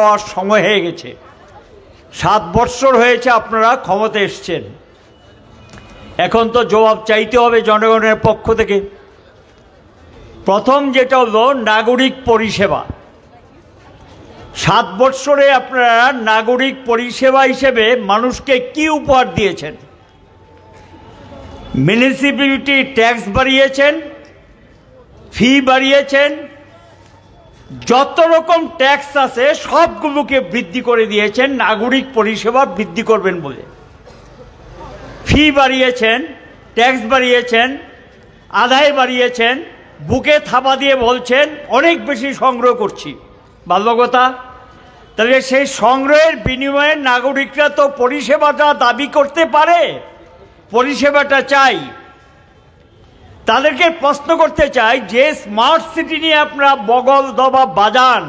দেওয়ার সময় হয়ে গেছে। 7 বৎসর হয়েছে আপনারা ক্ষমতায় এসছেন, এখন তো জবাব চাইতে হবে জনগণের পক্ষ থেকে। প্রথম যেটা হলো নাগরিক পরিষেবা। 7 বৎসরে আপনারা নাগরিক পরিষেবা হিসেবে মানুষকে কি উপহার দিয়েছেন? মিউনিসিপ্যালিটি ট্যাক্স বাড়িয়েছেন, ফি বাড়িয়েছেন, যত রকম ট্যাক্স আছে সবগুলোকে বৃদ্ধি করে দিয়েছেন নাগরিক পরিষেবা বৃদ্ধি করবেন বলে। ফি বাড়িয়েছেন, ট্যাক্স বাড়িয়েছেন, আদায় বাড়িয়েছেন, বুকে থাবা দিয়ে বলছেন অনেক বেশি সংগ্রহ করছি। ভালো কথা, তাহলে সেই সংগ্রহের বিনিময়ে নাগরিকরা তো পরিষেবাটা দাবি করতে পারে, পরিষেবাটা চাই। তাদেরকে প্রশ্ন করতে চাই, যে স্মার্ট সিটি নিয়ে আপনারা বগল দবা বাজান,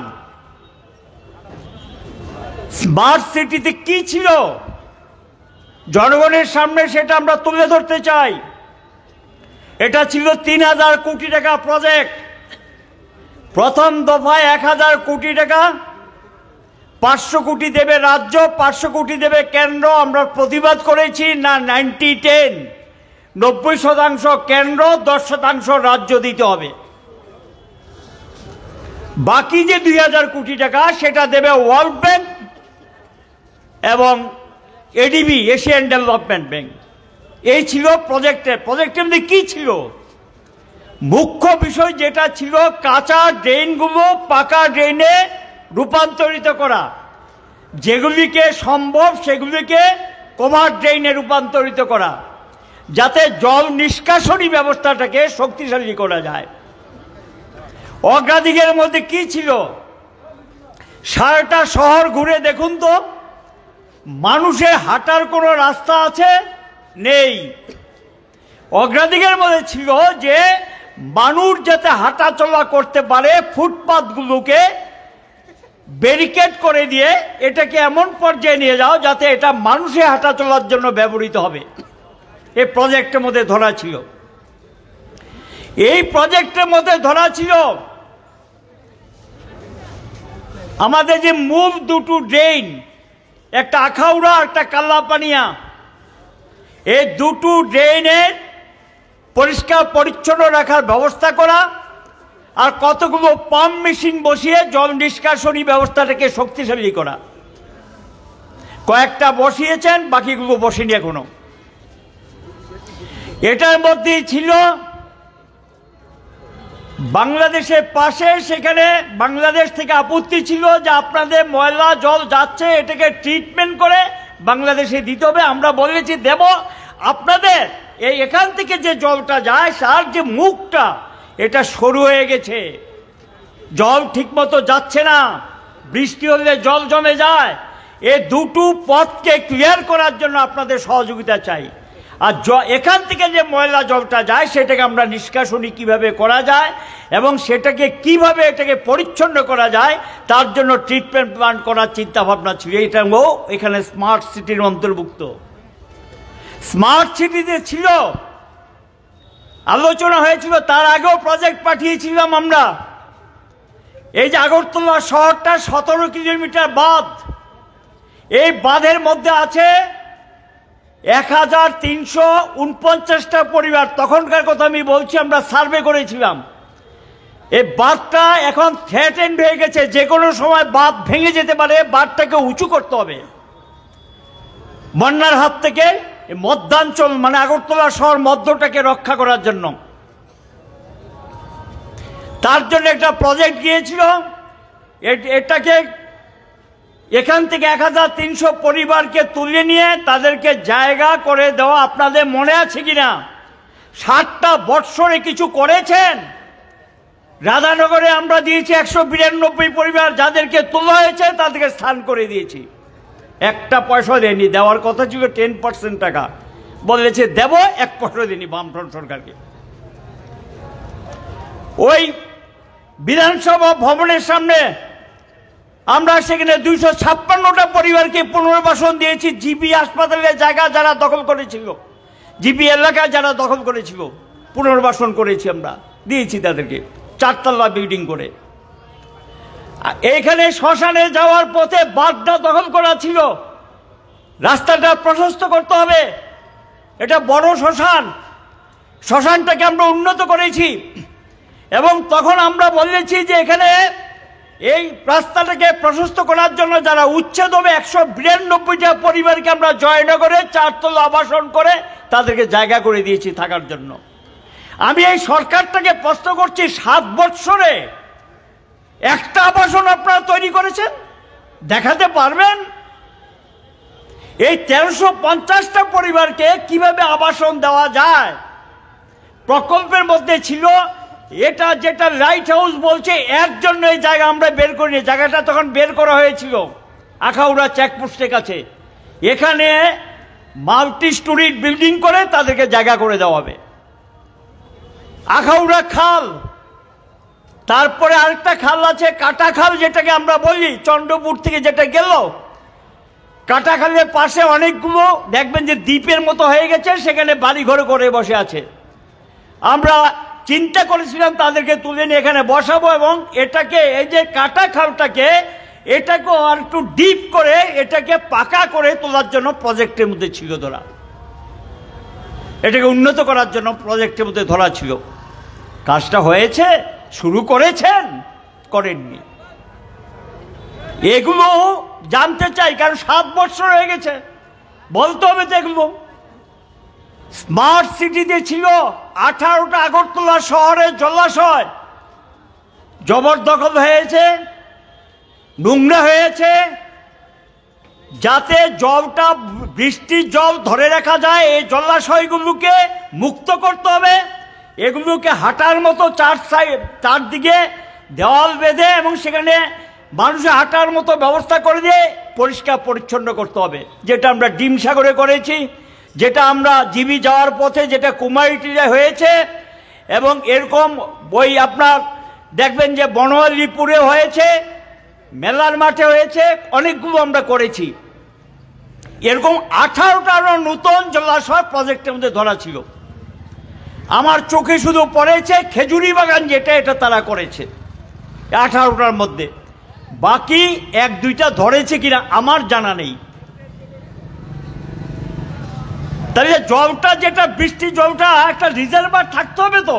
স্মার্ট সিটিতে কি ছিল জনগণের সামনে সেটা আমরা তুলে ধরতে চাই। এটা ছিল 3000 কোটি টাকা প্রজেক্ট। প্রথম দফায় 1000 কোটি টাকা, 500 কোটি দেবে রাজ্য, 500 কোটি দেবে কেন্দ্র। আমরা প্রতিবাদ করেছি না 90-10, 90% কেন্দ্র, 10% রাজ্য দিতে হবে। বাকি যে 2000 কোটি টাকা সেটা দেবে ওয়ার্ল্ড ব্যাংক এবং এডিবি, এশিয়ান ডেভেলপমেন্ট ব্যাংক। এই ছিল প্রজেক্টের মধ্যে কি ছিল? মুখ্য বিষয় যেটা ছিল কাঁচা ড্রেনগুলো পাকা ড্রেনে রূপান্তরিত করা, যেগুলিকে সম্ভব সেগুলিকে কভার ড্রেনে রূপান্তরিত করা, যাতে জল নিষ্কাশনী ব্যবস্থাটাকে শক্তিশালী করা যায়। অগ্রাধিকারের মধ্যে কি ছিল? সারাটা শহর ঘুরে দেখুন তো, মানুষের হাঁটার কোনো রাস্তা আছে? নেই। অগ্রাধিকারের মধ্যে ছিল যে মানুষ যাতে হাঁটা চলা করতে পারে, ফুটপাথগুলোকে ব্যারিকেড করে দিয়ে এটাকে এমন পর্যায়ে নিয়ে যাও যাতে এটা মানুষের হাঁটা চলার জন্য ব্যবহৃত হবে। এই প্রজেক্টের মধ্যে ধরা ছিল। এই প্রজেক্টের মধ্যে ধরা ছিল আমাদের যে মূল দুটো ড্রেন, একটা আখাউড়া, একটা কাল্লাপানিয়া, এই দুটো ড্রেনের পরিষ্কার পরিচ্ছন্ন রাখার ব্যবস্থা করা, আর কতগুলো পাম্প মেশিন বসিয়ে জল নিষ্কাশনী ব্যবস্থাটাকে শক্তিশালী করা। কয়েকটা বসিয়েছেন, বাকিগুলো বসেনি এখনো। এটার মধ্যেই ছিল বাংলাদেশের পাশে, সেখানে বাংলাদেশ থেকে আপত্তি ছিল যে আপনাদের ময়লা জল যাচ্ছে, এটাকে ট্রিটমেন্ট করে বাংলাদেশে দিতে হবে। আমরা বলেছি দেব, আপনাদের এখান থেকে যে জলটা যায় তার যে মুখটা এটা সরু হয়ে গেছে, জল ঠিকমতো যাচ্ছে না, বৃষ্টি হলে জল জমে যায়। এই দুটো পথকে ক্লিয়ার করার জন্য আপনাদের সহযোগিতা চাই। আর এখান থেকে যে ময়লা জলটা যায় সেটাকে আমরা নিষ্কাশনী কিভাবে করা যায় এবং সেটাকে কিভাবে এটাকে পরিচ্ছন্ন করা যায় তার জন্য ট্রিটমেন্ট প্ল্যান করার চিন্তা ভাবনা ছিল। এটাও এখানে স্মার্ট সিটির অন্তর্ভুক্ত। স্মার্ট সিটিতে ছিল, আলোচনা হয়েছিল, তার আগেও প্রজেক্ট পাঠিয়েছিলাম আমরা। এই যে আগরতলা শহরটা 17 কিলোমিটার বাঁধ, এই বাঁধের মধ্যে আছে 1349টা পরিবার। তখনকার কথা আমি বলছি, আমরা সার্ভে করেছিলাম। এই বাঁধটা এখন থ্রেটেন্ড হয়ে গেছে, যে কোনো সময় বাঁধ ভেঙে যেতে পারে। বাঁধটাকে উঁচু করতে হবে বন্যার হাত থেকে, মধ্যাঞ্চল মানে আগরতলা শহর মধ্যটাকে রক্ষা করার জন্য। তার জন্য একটা প্রজেক্ট গিয়েছিল। এটাকে এখান থেকে 1300 পরিবারকে তুলে নিয়ে তাদেরকে জায়গা করে দেওয়া। আপনাদের মনে আছে কিনা 7টা বৎসরে কিছু করেছেন? রাধানগরে আমরা দিয়েছি 192 পরিবার, যাদেরকে তোলা হয়েছে তাদেরকে স্থান করে দিয়েছি। একটা পয়সা দেয়নি, দেওয়ার কথা ছিল 10% টাকা, বলেছে দেব, 1 পয়সা দেয়নি বামফ্রন্ট সরকারকে। ওই বিধানসভা ভবনের সামনে আমরা সেখানে 256টা পরিবারকে পুনর্বাসন দিয়েছি। জিবি হাসপাতালের জায়গা যারা দখল করেছিল, জিবি এলাকা যারা দখল করেছিল, পুনর্বাসন করেছি আমরা, দিয়েছি তাদেরকে 4 তলা বিল্ডিং করে। এইখানে শ্মশানে যাওয়ার পথে বাঁধটা দখল করা ছিল, রাস্তাটা প্রশস্ত করতে হবে। এটা বড় শ্মশান, শ্মশানটাকে আমরা উন্নত করেছি এবং তখন আমরা বলেছি যে এখানে এই রাস্তাটাকে প্রশস্ত করার জন্য যারা উচ্ছেদ হবে 192টা পরিবারকে আমরা জয়নগরে 4 তলা আবাসন করে তাদেরকে জায়গা করে দিয়েছি থাকার জন্য। আমি এই সরকারটাকে প্রশ্ন করছি, 7 বৎসরে একটা আবাসন আপনারা তৈরি করেছেন? দেখাতে পারবেন? এই 1350টা পরিবারকে কিভাবে আবাসন দেওয়া যায়? প্রকল্পের মধ্যে ছিল এটা, যেটা লাইট হাউস বলছে, এর জন্য এই জায়গা আমরা বের করিনি। জায়গাটা তখন বের করা হয়েছিল আখাউড়া চেকপোস্টের কাছে। এখানে মাল্টি স্টোরিড বিল্ডিং করে তাদেরকে জায়গা করে দেওয়া হবে। আখাউড়া খাল, তারপরে আরেকটা খাল আছে কাটা খাল, যেটাকে আমরা বলি চন্দ্রপুর থেকে যেটা গেল, কাটা খালের পাশে অনেকগুলো দেখবেন যে দ্বীপের মতো হয়ে গেছে, সেখানে বাড়ি ঘরে করে বসে আছে। আমরা চিন্তা করেছিলাম তাদেরকে তুলে নিয়ে এখানে বসাবো এবং এটাকে, এই যে কাটা খালটাকে, এটাকে আর একটু ডিপ করে এটাকে পাকা করে তোলার জন্য প্রজেক্টের মধ্যে ছিল ধরা, এটাকে উন্নত করার জন্য প্রজেক্টের মধ্যে ধরা ছিল। কাজটা হয়েছে? শুরু করেছেন? করেননি? এগুলো জানতে চাই, কারণ 7 বছর হয়ে গেছে, বলতে হবে তো এগুলো। স্মার্ট সিটিতে ছিল 18টা আগরতলা শহরের জলাশয় জবরদখল হয়েছে, নোংরা হয়েছে। যাতে জলটা, বৃষ্টির জল ধরে রাখা যায়, এই জলাশয়গুলোকে মুক্ত করতে হবে। এগুলোকে হাঁটার মতো চারদিকে দেওয়াল বেঁধে এবং সেখানে মানুষের হাঁটার মতো ব্যবস্থা করে দিয়ে পরিষ্কার পরিচ্ছন্ন করতে হবে, যেটা আমরা ডিম সাগরে করেছি, যেটা আমরা জিবি যাওয়ার পথে যেটা কুমারীটিতে হয়েছে, এবং এরকম বই আপনার দেখবেন যে বনওয়ালিপুরে হয়েছে, মেলার মাঠে হয়েছে, অনেকগুলো আমরা করেছি। এরকম 18টা নতুন জলাশয় প্রজেক্টের মধ্যে ধরা ছিল। আমার চোখে শুধু পড়েছে খেজুরি বাগান, যেটা এটা তারা করেছে 18টার মধ্যে। বাকি 1-2টা ধরেছে কিনা আমার জানা নেই। তাহলে জলটা, যেটা বৃষ্টির জলটা, একটা রিজার্ভার থাকতে হবে তো।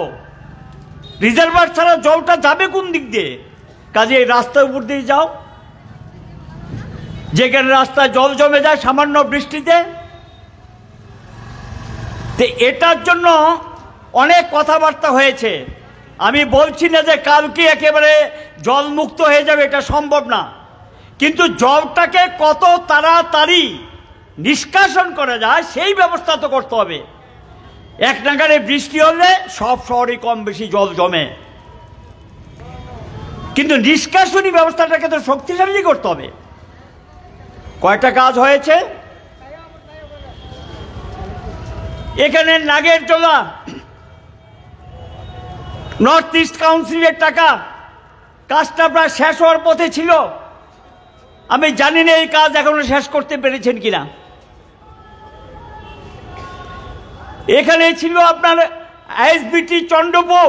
রিজার্ভার ছাড়া জলটা যাবে কোন দিক দিয়ে? কাজে এই রাস্তার উপর দিয়ে যাও, যেখানে রাস্তায় জল জমে যায় সামান্য বৃষ্টিতে। তো এটার জন্য অনেক কথাবার্তা হয়েছে। আমি বলছি না যে কালকে একেবারে জলমুক্ত হয়ে যাবে, এটা সম্ভব না, কিন্তু জলটাকে কত তাড়াতাড়ি নিষ্কাশন করা যায় সেই ব্যবস্থা তো করতে হবে। এক নাগারে বৃষ্টি হলে সব শহরে কম বেশি জল জমে, কিন্তু নিষ্কাশনী ব্যবস্থাটাকে তো শক্তিশালী করতে হবে। কয়টা কাজ হয়েছে এখানে? নাগেরজোলা নর্থ ইস্ট কাউন্সিলের টাকা, কাজটা প্রায় শেষ হওয়ার পথে ছিল। আমি জানি না এই কাজ এখনো শেষ করতে পেরেছেন কিনা। এখানে ছিল আপনার আইএসবিটি চন্দ্রপুর,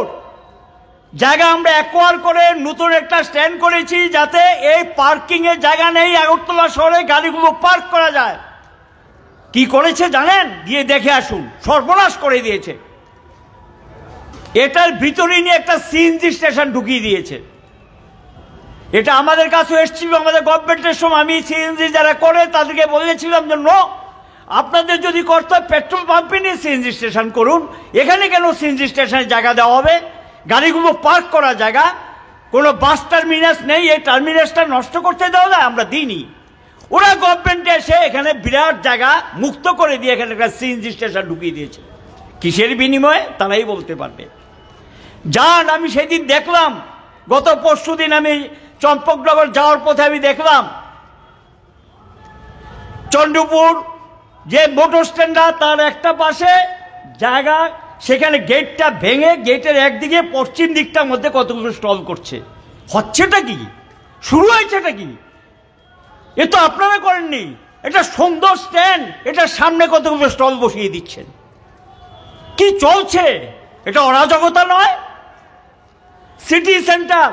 জায়গা আমরা অ্যাকোয়ার করে নতুন একটা স্ট্যান্ড করেছি, যাতে এই পার্কিংয়ের জায়গা নেই, আগরতলা শহরে গাড়িগুলো পার্ক করা যায়। কি করেছে জানেন? গিয়ে দেখে আসুন, সর্বনাশ করে দিয়েছে। এটার ভিতরে নিয়ে একটা সিএনজি স্টেশন ঢুকিয়ে দিয়েছে। এটা আমাদের কাছে এসেছিল আমাদের গভর্নমেন্টের সময়। আমি সিএনজি যারা করে তাদেরকে বলেছিলাম যে নো, আপনাদের যদি করতে হয় পেট্রোল পাম্পে নিয়ে সিএনজি স্টেশন করুন, এখানে কেন সিএনজি স্টেশনের জায়গা দেওয়া হবে? গাড়িগুলো পার্ক করা জায়গা, কোনো বাস টার্মিনাস নেই, এই টার্মিনাসটা নষ্ট করতে দেওয়া যায়? আমরা দিইনি। ওরা গভর্নমেন্টে এসে এখানে বিরাট জায়গা মুক্ত করে দিয়ে এখানে একটা সিএনজি স্টেশন ঢুকিয়ে দিয়েছে। কিসের বিনিময়ে তারাই বলতে পারবে। যান, আমি সেদিন দেখলাম, গত পরশুদিন আমি চম্পকনগর যাওয়ার পথে আমি দেখলাম চন্দ্রপুর যে মোটর স্ট্যান্ডটা, তার একটা পাশে জায়গা, সেখানে গেটটা ভেঙে গেটের একদিকে পশ্চিম দিকটার মধ্যে কতগুলো স্টল করছে। হচ্ছেটা কি? শুরু হয়েছেটা কি? এ তো আপনারা করেননি। এটা সুন্দর স্ট্যান্ড, এটার সামনে কতগুলো স্টল বসিয়ে দিচ্ছেন। কি চলছে? এটা অরাজকতা নয়? সিটি সেন্টার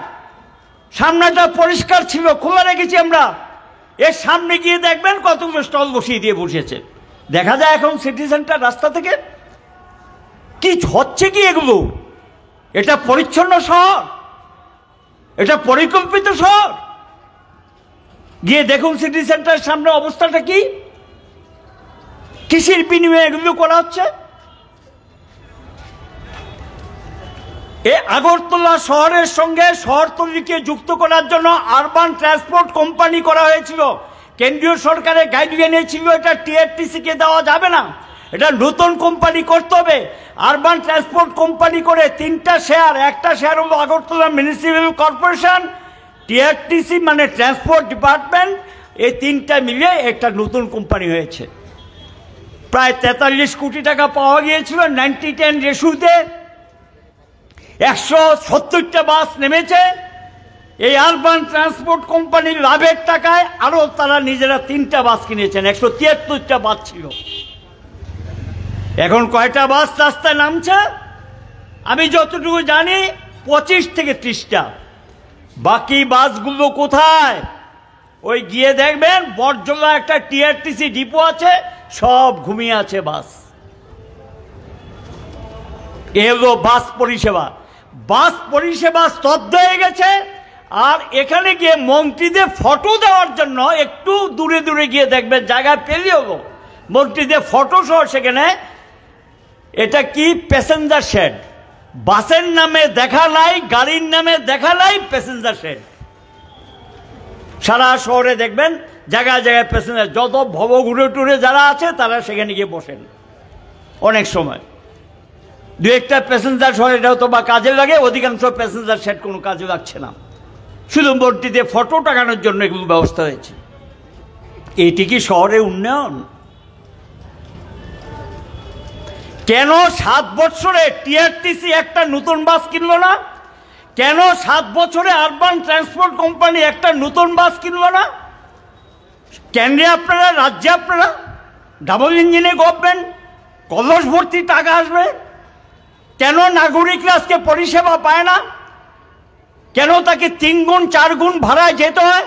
সামনেটা পরিষ্কার ছিল, খোলা রেখেছি আমরা। এর সামনে গিয়ে দেখবেন কতগুলো স্টল বসিয়ে দিয়ে বসেছে। দেখা যায় এখন সিটি সেন্টার রাস্তা থেকে কি হচ্ছে কি এগুলো? এটা পরিচ্ছন্ন শহর? এটা পরিকল্পিত শহর? গিয়ে দেখুন সিটি সেন্টারের সামনে অবস্থাটা কি, কিসের বিনিময়ে এগুলো করা হচ্ছে। এই আগরতলা শহরের সঙ্গে শহরতলিকে যুক্ত করার জন্য আরবান ট্রান্সপোর্ট কোম্পানি করা হয়েছিল। কেন্দ্রীয় সরকারের গাইডলাইনে ছিল এটা টিআরটিসিকে দেওয়া যাবে না, এটা নতুন কোম্পানি করতে হবে। আরবান ট্রান্সপোর্ট কোম্পানি করে 3টা শেয়ার, একটা শেয়ার হলো আগরতলা মিউনিসিপ্যাল কর্পোরেশন, টিআরটিসি মানে ট্রান্সপোর্ট ডিপার্টমেন্ট, এই 3টা মিলিয়ে একটা নতুন কোম্পানি হয়েছে। প্রায় 43 কোটি টাকা পাওয়া গিয়েছিল 90-10 রেশিওতে। 170টা বাস নেমেছে। এই আরবান ট্রান্সপোর্ট কোম্পানির লাভের টাকায় আরো তারা নিজেরা 3টা বাস কিনেছেন। 173টা বাস ছিল। এখন কয়টা বাস রাস্তায় নামছে? আমি যতটুকু জানি 25 থেকে 30টা। বাকি বাসগুলো কোথায়? ওই গিয়ে দেখবেন বটজলা একটা টিআরটিসি ডিপো আছে, সব ঘুমিয়ে আছে বাস। এ হলো বাস পরিষেবা। বাস পরিষেবা স্তব্ধ হয়ে গেছে। আর এখানে গিয়ে মন্ত্রীদের ফটো দেওয়ার জন্য একটু দূরে দূরে গিয়ে দেখবেন, জায়গা পেলে হলো মন্ত্রীদের ফটো সহ সেখানে। এটা কি? Passenger shed. বাসের নামে দেখা নাই, গাড়ির নামে দেখা নাই, প্যাসেঞ্জার শেড। সারা শহরে দেখবেন জায়গায় জায়গায় প্যাসেঞ্জার, যত ভব ঘুরে টুরে যারা আছে তারা সেখানে গিয়ে বসেন। অনেক সময় 2-1টা প্যাসেঞ্জার শহরে এটাও তো বা কাজে লাগে, অধিকাংশ প্যাসেঞ্জার শেড কোনো কাজে লাগছে না, শুধু মন্ত্রীদের ফটো টাকানোর জন্য এগুলো ব্যবস্থা হয়েছে। এটি কি শহরের উন্নয়ন? কেন 7 বছরে টিআরটিসি একটা নতুন বাস কিনলো না? কেন 7 বছরে আরবান ট্রান্সপোর্ট কোম্পানি একটা নতুন বাস কিনলো না? কেন্দ্রে আপনারা, রাজ্যে আপনারা, ডাবল ইঞ্জিনে গভর্নমেন্ট, কলস ভর্তি টাকা আসবে। কেন নাগরিকরা আজকে পরিষেবা পায় না? কেন তাকে 3 গুণ 4 গুণ ভাড়ায় যেতে হয়?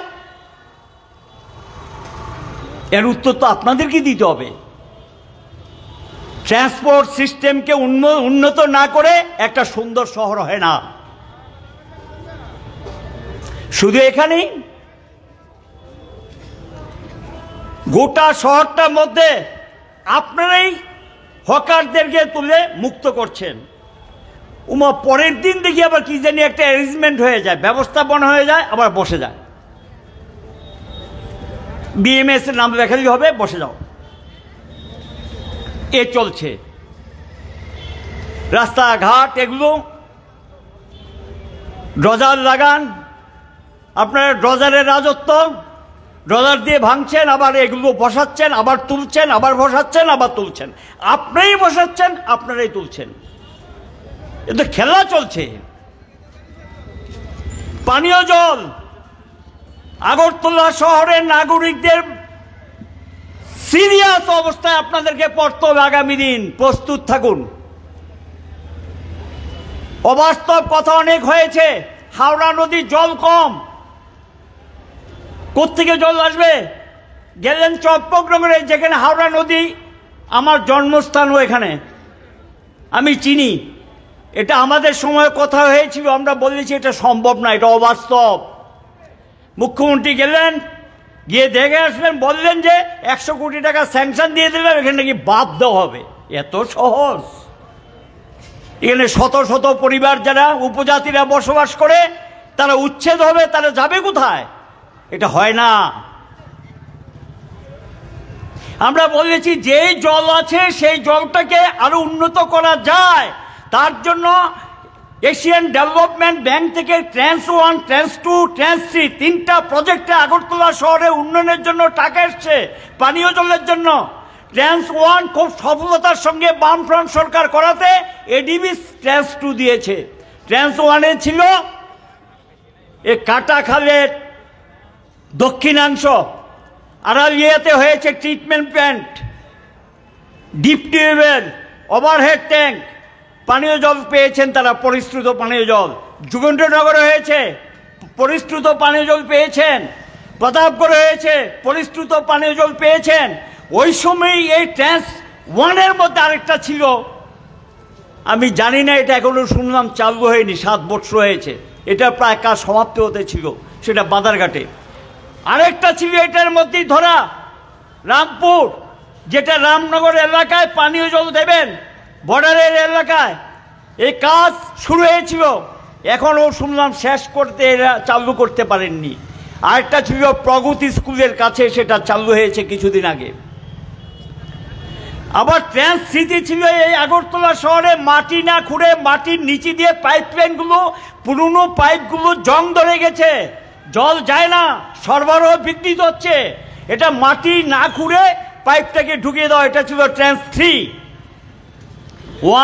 এর উত্তর তো আপনাদেরকে দিতে হবে। ট্রান্সপোর্ট সিস্টেমকে উন্নত না করে একটা সুন্দর শহর হয় না। শুধু এখানেই গোটা শহরটার মধ্যে আপনারাই হকারদেরকে তুলে মুক্ত করছেন। পরের দিন দেখি আবার কি জানি একটা অ্যারেঞ্জমেন্ট হয়ে যায়, ব্যবস্থাপনা হয়ে যায়, আবার বসে যায়। বিএমএস এর নাম লেখালেই হবে, বসে যাও। এ চলছে। রাস্তাঘাট এগুলো ড্রজার লাগান, আপনারা ড্রজারের রাজত্ব, ড্রজার দিয়ে ভাঙছেন, আবার এগুলো বসাচ্ছেন, আবার তুলছেন, আবার বসাচ্ছেন, আবার তুলছেন। আপনারাই বসাচ্ছেন, আপনারাই তুলছেন। এ তো খেলা চলছে। পানীয় জল, আগরতলা শহরের নাগরিকদের সিরিয়াস অবস্থায় আপনাদেরকে পড়তে হবে। আগামী দিন প্রস্তুত থাকুন। অবাস্তব কথা অনেক হয়েছে। হাওড়া নদীর জল কম, কোত্থেকে জল আসবে? গেলেন চট্টগ্রামে, যেখানে হাওড়া নদী আমার জন্মস্থানও, এখানে আমি চিনি। এটা আমাদের সময় কথা হয়েছিল, আমরা বলেছি এটা সম্ভব না, এটা অবাস্তব। মুখ্যমন্ত্রী গেলেন, গিয়ে দেখে আসলেন, বললেন যে 100 কোটি টাকা স্যাংশন দিয়ে দিলাম, এখানে নাকি বাদ দেওয়া হবে। এত সহজ? এখানে শত শত পরিবার যারা উপজাতিরা বসবাস করে, তারা উচ্ছেদ হবে, তারা যাবে কোথায়? এটা হয় না। আমরা বলেছি যে জল আছে সেই জলটাকে আরো উন্নত করা যায়। তার জন্য এশিয়ান ডেভেলপমেন্ট ব্যাংক থেকে ট্রান্স 1, ট্রান্স 2, ট্রান্স 3 3টা প্রজেক্টে আগরতলা শহরে উন্নয়নের জন্য টাকা এসছে, পানীয় জলের জন্য। ট্রান্স 1 খুব সফলতার সঙ্গে বামফ্রন্ট সরকার করাতে এডিবি ট্রান্স 2 দিয়েছে। ট্রান্স 1 এ ছিল এ কাটাখালের দক্ষিণাংশ, আড়ালিয়াতে হয়েছে treatment plant, deep tubewell, overhead tank, পানীয় জল পেয়েছেন তারা, পরিশ্রুত পানীয় জল। যোগেন্দ্রনগরে হয়েছে পরিশ্রুত পানীয় জল পেয়েছেন, প্রতাপগড় হয়েছে পরিশ্রুত পানীয় জল পেয়েছেন। ওই সময় এই ট্রান্স ওয়ানের মধ্যে আরেকটা ছিল, আমি জানি না, এটা এখনো শুনলাম চালু হয়নি, 7 বছর হয়েছে, এটা প্রায় কাজ সমাপ্ত হতে ছিল, সেটা বাদারঘাটে। আরেকটা ছিল এটার মধ্যেই ধরা রামপুর, যেটা রামনগর এলাকায় পানীয় জল দেবেন, বর্ডারের এলাকায়। এই কাজ শুরু হয়েছিল, এখনও শুনলাম শেষ করতে এরা চালু করতে পারেননি। আরেকটা ছিল প্রগতি স্কুলের কাছে, সেটা চালু হয়েছে কিছুদিন আগে। আবার ট্রান্স সিটি ছিল এই আগরতলা শহরে, মাটি না খুঁড়ে মাটির নিচে দিয়ে পাইপলাইনগুলো, পুরনো পাইপগুলো জং ধরে গেছে, জল যায় না, সরবরাহ বিঘ্নিত হচ্ছে। এটা মাটি না খুঁড়ে পাইপটাকে ঢুকিয়ে দেওয়া, এটা ছিল ট্রান্স 3,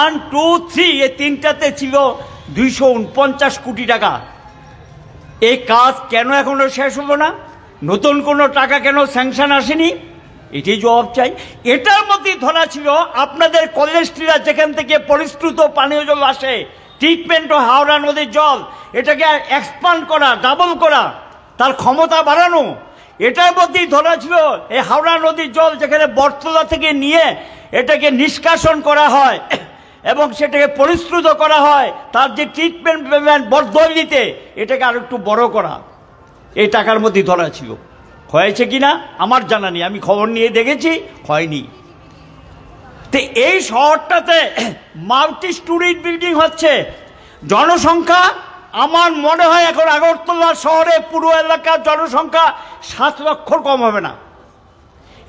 1, 2, 3, এই তিনটাতে ছিল 249 কোটি টাকা। এই কাজ কেন এখনো শেষ হলো না? নতুন কোনো টাকা কেন স্যাংশন আসেনি? এটাই জবাব চাই। এটার মধ্যেই ধরা ছিল আপনাদের কলেজটিরা যেখান থেকে পরিশ্রুত পানীয় জল আসে, ট্রিটমেন্ট ও হাওড়া নদীর জল, এটাকে এক্সপান্ড করা, ডাবল করা, তার ক্ষমতা বাড়ানো। এটার মধ্যেই ধরা ছিল এই হাওড়া নদীর জল যেখানে বটতলা থেকে নিয়ে এটাকে নিষ্কাশন করা হয় এবং সেটাকে পরিশ্রুত করা হয়, তার যে ট্রিটমেন্ট বরদলিতে এটাকে আর একটু বড় করা, এই টাকার মধ্যেই ধরা ছিল। হয়েছে কিনা আমার জানা নেই, আমি খবর নিয়ে দেখেছি হয়নি। তো এই শহরটাতে মাল্টি স্টোরিড বিল্ডিং হচ্ছে, জনসংখ্যা আমার মনে হয় এখন আগরতলা শহরে পুরো এলাকার জনসংখ্যা 7 লক্ষর কম হবে না।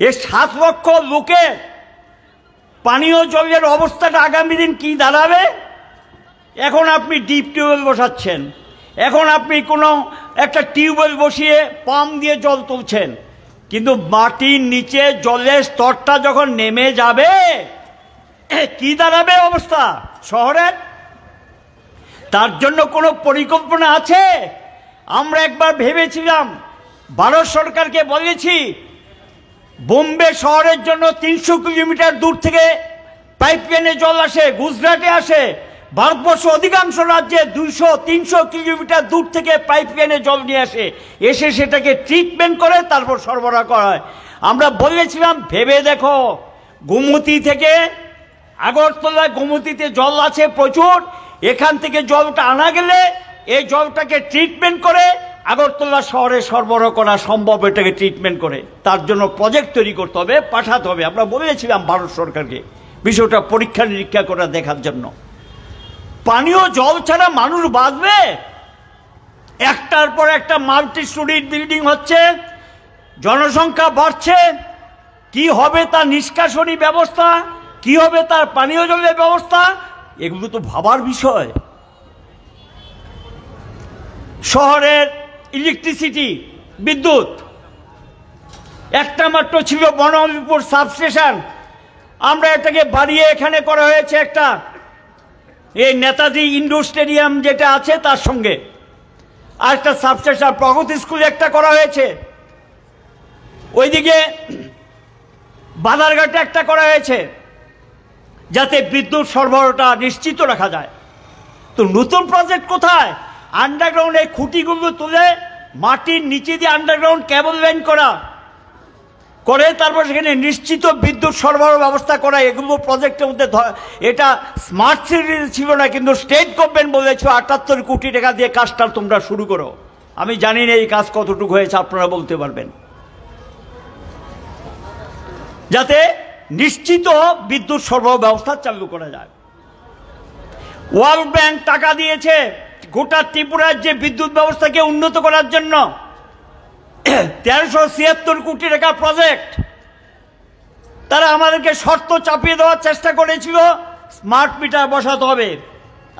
এই 7 লক্ষ লোকের পানীয় জলের অবস্থাটা আগামী দিন কি দাঁড়াবে? এখন আপনি ডিপ টিউবওয়েল বসাচ্ছেন, এখন আপনি কোনো একটা টিউবওয়েল বসিয়ে পাম্প দিয়ে জল তুলছেন, কিন্তু মাটির নিচে জলের স্তরটা যখন নেমে যাবে কি দাঁড়াবে অবস্থা শহরের? তার জন্য কোনো পরিকল্পনা আছে? আমরা একবার ভেবেছিলাম, ভারত সরকারকে বলেছি বোম্বে শহরের জন্য 300 কিলোমিটার দূর থেকে পাইপলাইনে জল আসে, গুজরাটে আসে, ভারতবর্ষ অধিকাংশ রাজ্যে 200-300 কিলোমিটার দূর থেকে পাইপলাইনে জল নিয়ে আসে, এসে সেটাকে ট্রিটমেন্ট করে তারপর সরবরাহ করা হয়। আমরা বলেছিলাম ভেবে দেখো, গোমতী থেকে আগরতলা, গোমতীতে জল আছে প্রচুর, এখান থেকে জলটা আনা গেলে এই জলটাকে ট্রিটমেন্ট করে আগরতলা শহরে সরবরাহ করা সম্ভব, এটাকে ট্রিটমেন্ট করে। তার জন্য প্রজেক্ট তৈরি করতে হবে, পাঠাতে হবে। আমরা বলেছিলাম ভারত সরকারকে বিষয়টা পরীক্ষা নিরীক্ষা করে দেখার জন্য। পানীয় জল ছাড়া মানুষ বাঁচবে? একটার পর একটা মাল্টি স্টোরিড বিল্ডিং হচ্ছে, জনসংখ্যা বাড়ছে, কি হবে তার নিষ্কাশনী ব্যবস্থা, কি হবে তার পানীয় জলের ব্যবস্থা, এগুলো তো ভাবার বিষয়। শহরের ইলেকট্রিসিটি, বিদ্যুৎ একটা মাত্র ছিল বনমীপুর সাবস্টেশন, আমরা এটাকে বাড়িয়ে এখানে করা হয়েছে একটা, এই নেতাজি ইন্ডোর স্টেডিয়াম যেটা আছে তার সঙ্গে আর একটা সাবস্টেশন, প্রগতি স্কুলে একটা করা হয়েছে, ওইদিকে বাদারঘাটে একটা করা হয়েছে, যাতে বিদ্যুৎ সরবরাহটা নিশ্চিত রাখা যায়। তো নতুন প্রজেক্ট কোথায়? আন্ডারগ্রাউন্ড এই খুঁটিগুলো তুলে মাটির নিচে দিয়ে আন্ডারগ্রাউন্ড কেবল লাইন করা, করে তারপর সেখানে নিশ্চিত বিদ্যুৎ সরবরাহ ব্যবস্থা করা, এগুলো প্রজেক্টের মধ্যে। এটা স্মার্ট সিটি ছিল না, কিন্তু স্টেট গভর্নমেন্ট বলেছে 78 কোটি টাকা দিয়ে কাজটা তোমরা শুরু করো। আমি জানি না এই কাজ কতটুকু হয়েছে, আপনারা বলতে পারবেন, যাতে নিশ্চিত বিদ্যুৎ সরবরাহ ব্যবস্থা চালু করা যায়। ওয়ার্ল্ড ব্যাংক টাকা দিয়েছে গোটা ত্রিপুরার যে বিদ্যুৎ ব্যবস্থাকে উন্নত করার জন্য, 1376 কোটি টাকা প্রজেক্ট। তারা আমাদেরকে শর্ত চাপিয়ে দেওয়ার চেষ্টা করেছিল, স্মার্ট মিটার বসাতে হবে,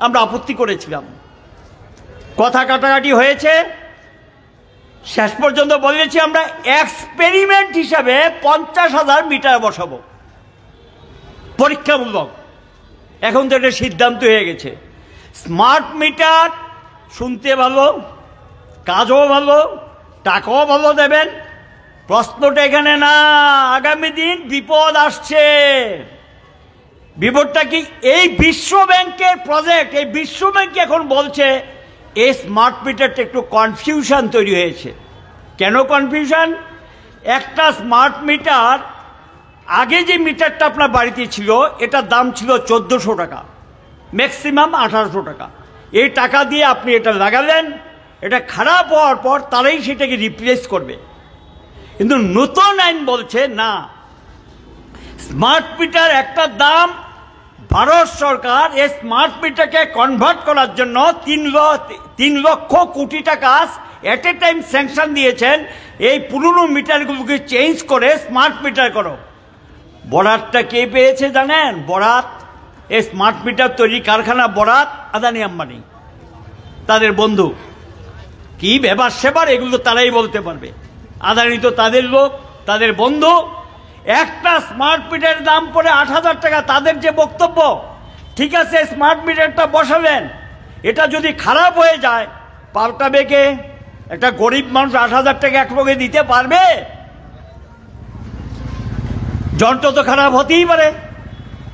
আমরা আপত্তি করেছিলাম, কথা কাটাকাটি হয়েছে, শেষ পর্যন্ত বলেছি আমরা এক্সপেরিমেন্ট হিসাবে 50,000 মিটার বসাবো পরীক্ষামূলক। এখন তো এটা সিদ্ধান্ত হয়ে গেছে। স্মার্ট মিটার শুনতে ভালো, কাজও ভালো, টাকাও ভালো দেবেন, প্রশ্নটা এখানে না। আগামী দিন বিপদ আসছে। বিপদটা কি? এই বিশ্ব ব্যাংকের প্রজেক্ট, এই বিশ্ব ব্যাংক এখন বলছে এই স্মার্ট মিটারটা একটু কনফিউশন তৈরি হয়েছে। কেন কনফিউশন? একটা স্মার্ট মিটার, আগে যে মিটারটা আপনার বাড়িতে ছিল এটার দাম ছিল 1400 টাকা, ম্যাক্সিমাম 1800 টাকা। এই টাকা দিয়ে আপনি এটা লাগালেন, এটা খারাপ হওয়ার পর তারাই সেটাকে রিপ্লেস করবে। কিন্তু নতুন আইন বলছে না, স্মার্ট মিটার একটা দাম, ভারত সরকার এই স্মার্ট মিটারকে কনভার্ট করার জন্য 3 লক্ষ কোটি টাকা এট এ টাইম স্যাংশন দিয়েছেন। এই পুরনো মিটারগুলোকে চেঞ্জ করে স্মার্ট মিটার করো। বরাতটা কে পেয়েছে জানেন? বরাত, এই স্মার্ট মিটার তৈরি কারখানা বরাত আদানি আম্বানি, তাদের বন্ধু। কি ব্যাপার সেবার এগুলো তারাই বলতে পারবে। আদানি তো তাদের লোক, তাদের বন্ধু। একটা স্মার্ট মিটারের দাম পড়ে 8,000 টাকা, তাদের যে বক্তব্য। ঠিক আছে, স্মার্ট মিটারটা বসাবেন, এটা যদি খারাপ হয়ে যায় পাল্টাবে কে? একটা গরিব মানুষ 8,000 টাকা একলগে দিতে পারবে? যন্ত্র তো খারাপ হতেই পারে,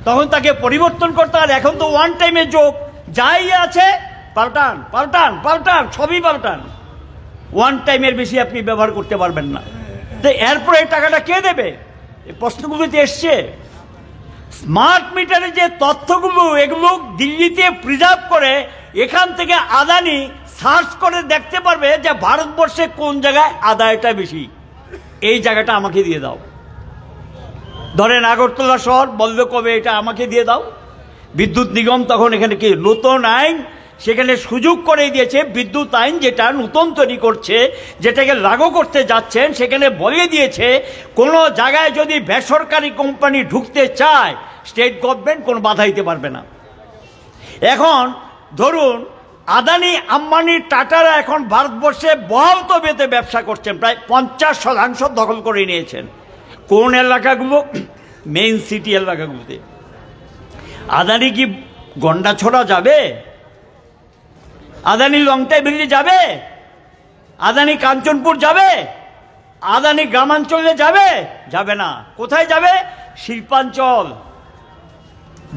তখন তাকে পরিবর্তন করতে হয়। এখন তো ওয়ান টাইমের যোগ, যাই আছে পাল্টান পাল্টান পাল্টান, সবই পাল্টান। ওয়ান টাইমের বেশি আপনি ব্যবহার করতে পারবেন না। তো এরপরে এই টাকাটা কে দেবে? এই প্রশ্নগুলোতে এসছে। স্মার্ট মিটারের যে তথ্যগুলো, এগুলো দিল্লিতে প্রিজার্ভ করে, এখান থেকে আদানি সার্চ করে দেখতে পারবে যে ভারতবর্ষে কোন জায়গায় আদায়টা বেশি, এই জায়গাটা আমাকে দিয়ে দাও। ধরেন আগরতলা শহর বলবে কবে এটা আমাকে দিয়ে দাও। বিদ্যুৎ নিগম তখন এখানে কি নতুন আইন সেখানে সুযোগ করে দিয়েছে। বিদ্যুৎ আইন যেটা নতুন তৈরি করছে, যেটাকে লাগু করতে যাচ্ছেন, সেখানে বলে দিয়েছে কোনো জায়গায় যদি বেসরকারি কোম্পানি ঢুকতে চায় স্টেট গভর্নমেন্ট কোনো বাধা দিতে পারবে না। এখন ধরুন আদানি আম্বানি টাটারা এখন ভারতবর্ষে বহাল তবিয়তে ব্যবসা করছেন, প্রায় 50% দখল করে নিয়েছেন। কোন এলাকাগুলো? মেইন সিটি এলাকাগুলোতে। আদানি কি গন্ডা ছোড়া যাবে? আদানি লংটাই ভেঙে যাবে? আদানি কাঞ্চনপুর যাবে? আদানি গ্রামাঞ্চলে যাবে? যাবে না। কোথায় যাবে? শিল্পাঞ্চল,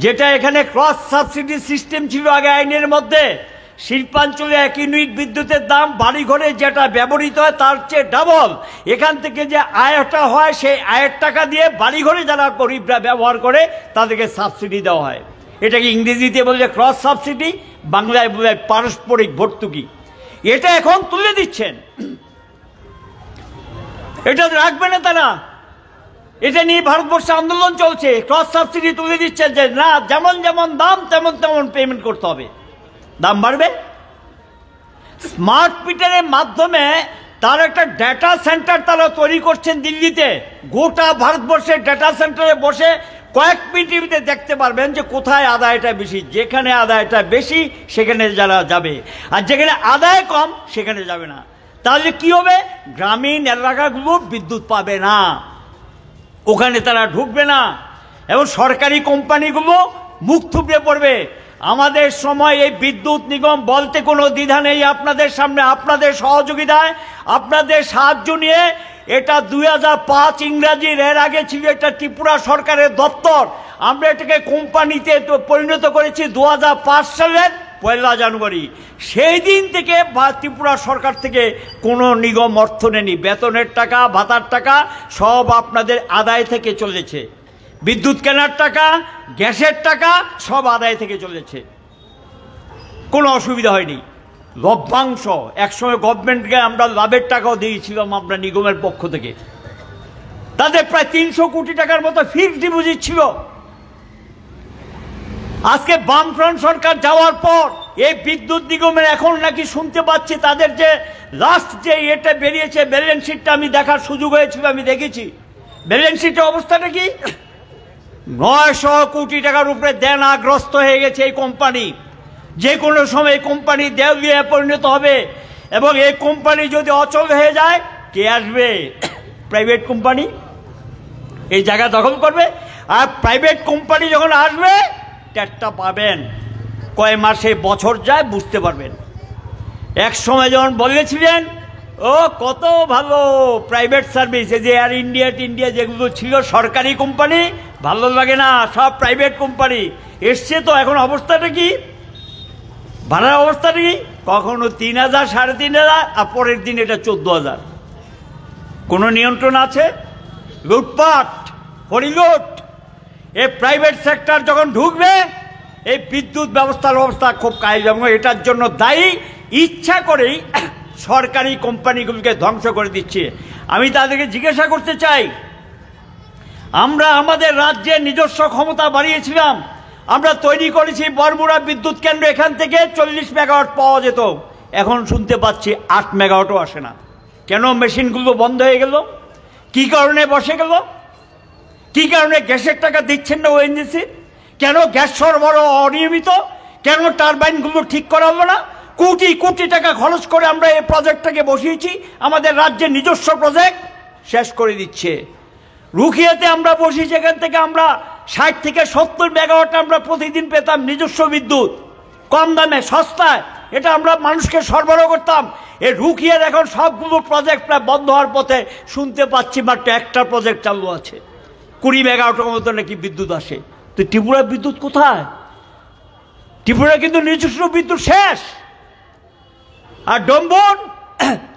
যেটা এখানে ক্রস সাবসিডি সিস্টেম ছিল আগে আইনের মধ্যে। শিল্পাঞ্চলে 1 ইউনিট বিদ্যুতের দাম বাড়িঘরে যেটা ব্যবহৃত হয় তার চেয়ে ডাবল। এখান থেকে যে আয়টা হয় সেই আয়ের টাকা দিয়ে বাড়িঘরে যারা গরিবরা ব্যবহার করে তাদেরকে সাবসিডি দেওয়া হয়। এটাকে ইংরেজিতে বলে ক্রস সাবসিডি, বাংলায় বলে পারস্পরিক ভর্তুকি। এটা এখন তুলে দিচ্ছেন, এটা রাখবে না তারা। এটা নিয়ে ভারতবর্ষে আন্দোলন চলছে। ক্রস সাবসিডি তুলে দিচ্ছে যে না, যেমন যেমন দাম তেমন তেমন পেমেন্ট করতে হবে, দাম বাড়বে। স্মার্ট মিটারের মাধ্যমে তার একটা ডেটা সেন্টার তারা তৈরি করছেন দিল্লিতে। গোটা ভারতবর্ষের ডেটা সেন্টারে বসে কয়েক মিনিটের দেখতে পারবেন যে কোথায় আদায়টা বেশি। যেখানে আদায়টা বেশি সেখানে যারা যাবে, আর যেখানে আদায় কম সেখানে যাবে না। তাহলে কি হবে? গ্রামীণ এলাকাগুলো বিদ্যুৎ পাবে না, ওখানে তারা ঢুকবে না, এবং সরকারি কোম্পানিগুলো মুখ থুবড়ে পড়বে। আমাদের সময় এই বিদ্যুৎ নিগম বলতে কোনো দ্বিধা নেই, আপনাদের সামনে আপনাদের সহযোগিতায় আপনাদের সাহায্য নিয়ে এটা 2005 ইংরাজির, এর আগে ছিল এটা ত্রিপুরা সরকারের দপ্তর। আমরা এটাকে কোম্পানিতে পরিণত করেছি 2005 সালের 1 জানুয়ারি। সেই দিন থেকে ত্রিপুরা সরকার থেকে কোনো নিগম অর্থ নেয়নি। বেতনের টাকা, ভাতার টাকা সব আপনাদের আদায় থেকে চলেছে। বিদ্যুৎ কেনার টাকা, গ্যাসের টাকা সব আদায় থেকে চলেছে, কোনো অসুবিধা হয়নি। লভ্যাংশ, একসময় গভর্নমেন্টকে আমরা লাভের টাকাও দিয়েছিলাম আমরা নিগমের পক্ষ থেকে। তাদের প্রায় 300 কোটি টাকার মতো ফিক্সড ডিপোজিট ছিল। আজকে বামফ্রন্ট সরকার যাওয়ার পর এই বিদ্যুৎ নিগমের এখন নাকি শুনতে পাচ্ছি তাদের যে লাস্ট যে এটা বেরিয়েছে ব্যালেন্স শিটটা আমি দেখার সুযোগ হয়েছিল, আমি দেখেছি। ব্যালেন্স শিটের অবস্থাটা কি? 900 কোটি টাকার উপরে দেনাগ্রস্ত হয়ে গেছে এই কোম্পানি। যে কোনো সময় এই কোম্পানি দেউলিয়া পরিণত হবে, এবং এই কোম্পানি যদি অচল হয়ে যায় কে আসবে? প্রাইভেট কোম্পানি এই জায়গা দখল করবে। আর প্রাইভেট কোম্পানি যখন আসবে ট্যাক্সটা পাবেন, কয় মাসে বছর যায় বুঝতে পারবেন। এক সময় যখন বলেছিলেন ও কত ভালো প্রাইভেট সার্ভিস, এই যে এয়ার ইন্ডিয়া টিন্ডিয়া যেগুলো ছিল সরকারি কোম্পানি, ভালো লাগে না, সব প্রাইভেট কোম্পানি এসছে। তো এখন অবস্থাটা কি? ভাড়ার অবস্থাটা কি? কখনো 3000, 3500, আর পরের দিন এটা 14,000। কোনো নিয়ন্ত্রণ আছে? লুটপাট, হরিলুট। এই প্রাইভেট সেক্টর যখন ঢুকবে এই বিদ্যুৎ ব্যবস্থার অবস্থা খুব কাহিল, এবং এটার জন্য দায়ী ইচ্ছা করেই সরকারি কোম্পানিগুলোকে ধ্বংস করে দিচ্ছে। আমি তাদেরকে জিজ্ঞাসা করতে চাই, আমরা আমাদের রাজ্যে নিজস্ব ক্ষমতা বাড়িয়েছিলাম, আমরা তৈরি করেছি বরমুড়া বিদ্যুৎ কেন্দ্র, এখান থেকে 40 মেগাওয়াট পাওয়া যেত, এখন শুনতে পাচ্ছি 8 মেগাওয়াটও আসে না। কেন মেশিনগুলো বন্ধ হয়ে গেল? কি কারণে বসে গেল? কি কারণে গ্যাসের টাকা দিচ্ছেন না ওএনজিসি? কেন গ্যাস সরবরাহ অনিয়মিত? কেন টারবাইনগুলো ঠিক করা হলো না? কোটি কোটি টাকা খরচ করে আমরা এই প্রজেক্টটাকে বসিয়েছি, আমাদের রাজ্যের নিজস্ব প্রজেক্ট শেষ করে দিচ্ছে। রুখিয়াতে আমরা বসি, যেখান থেকে আমরা 60 থেকে 70 মেগাওয়াট আমরা প্রতিদিন পেতাম নিজস্ব বিদ্যুৎ, কম দামে সস্তায়, এটা আমরা মানুষকে সরবরাহ করতাম। এই রুখিয়ার এখন সবগুলো প্রজেক্ট প্রায় বন্ধ হওয়ার পথে, শুনতে পাচ্ছি মাত্র একটা প্রজেক্ট চালু আছে, 20 মেগাওয়াটের মতো নাকি বিদ্যুৎ আসে। তো ত্রিপুরা বিদ্যুৎ কোথায়? ত্রিপুরা কিন্তু নিজস্ব বিদ্যুৎ শেষ। আর ডম্বন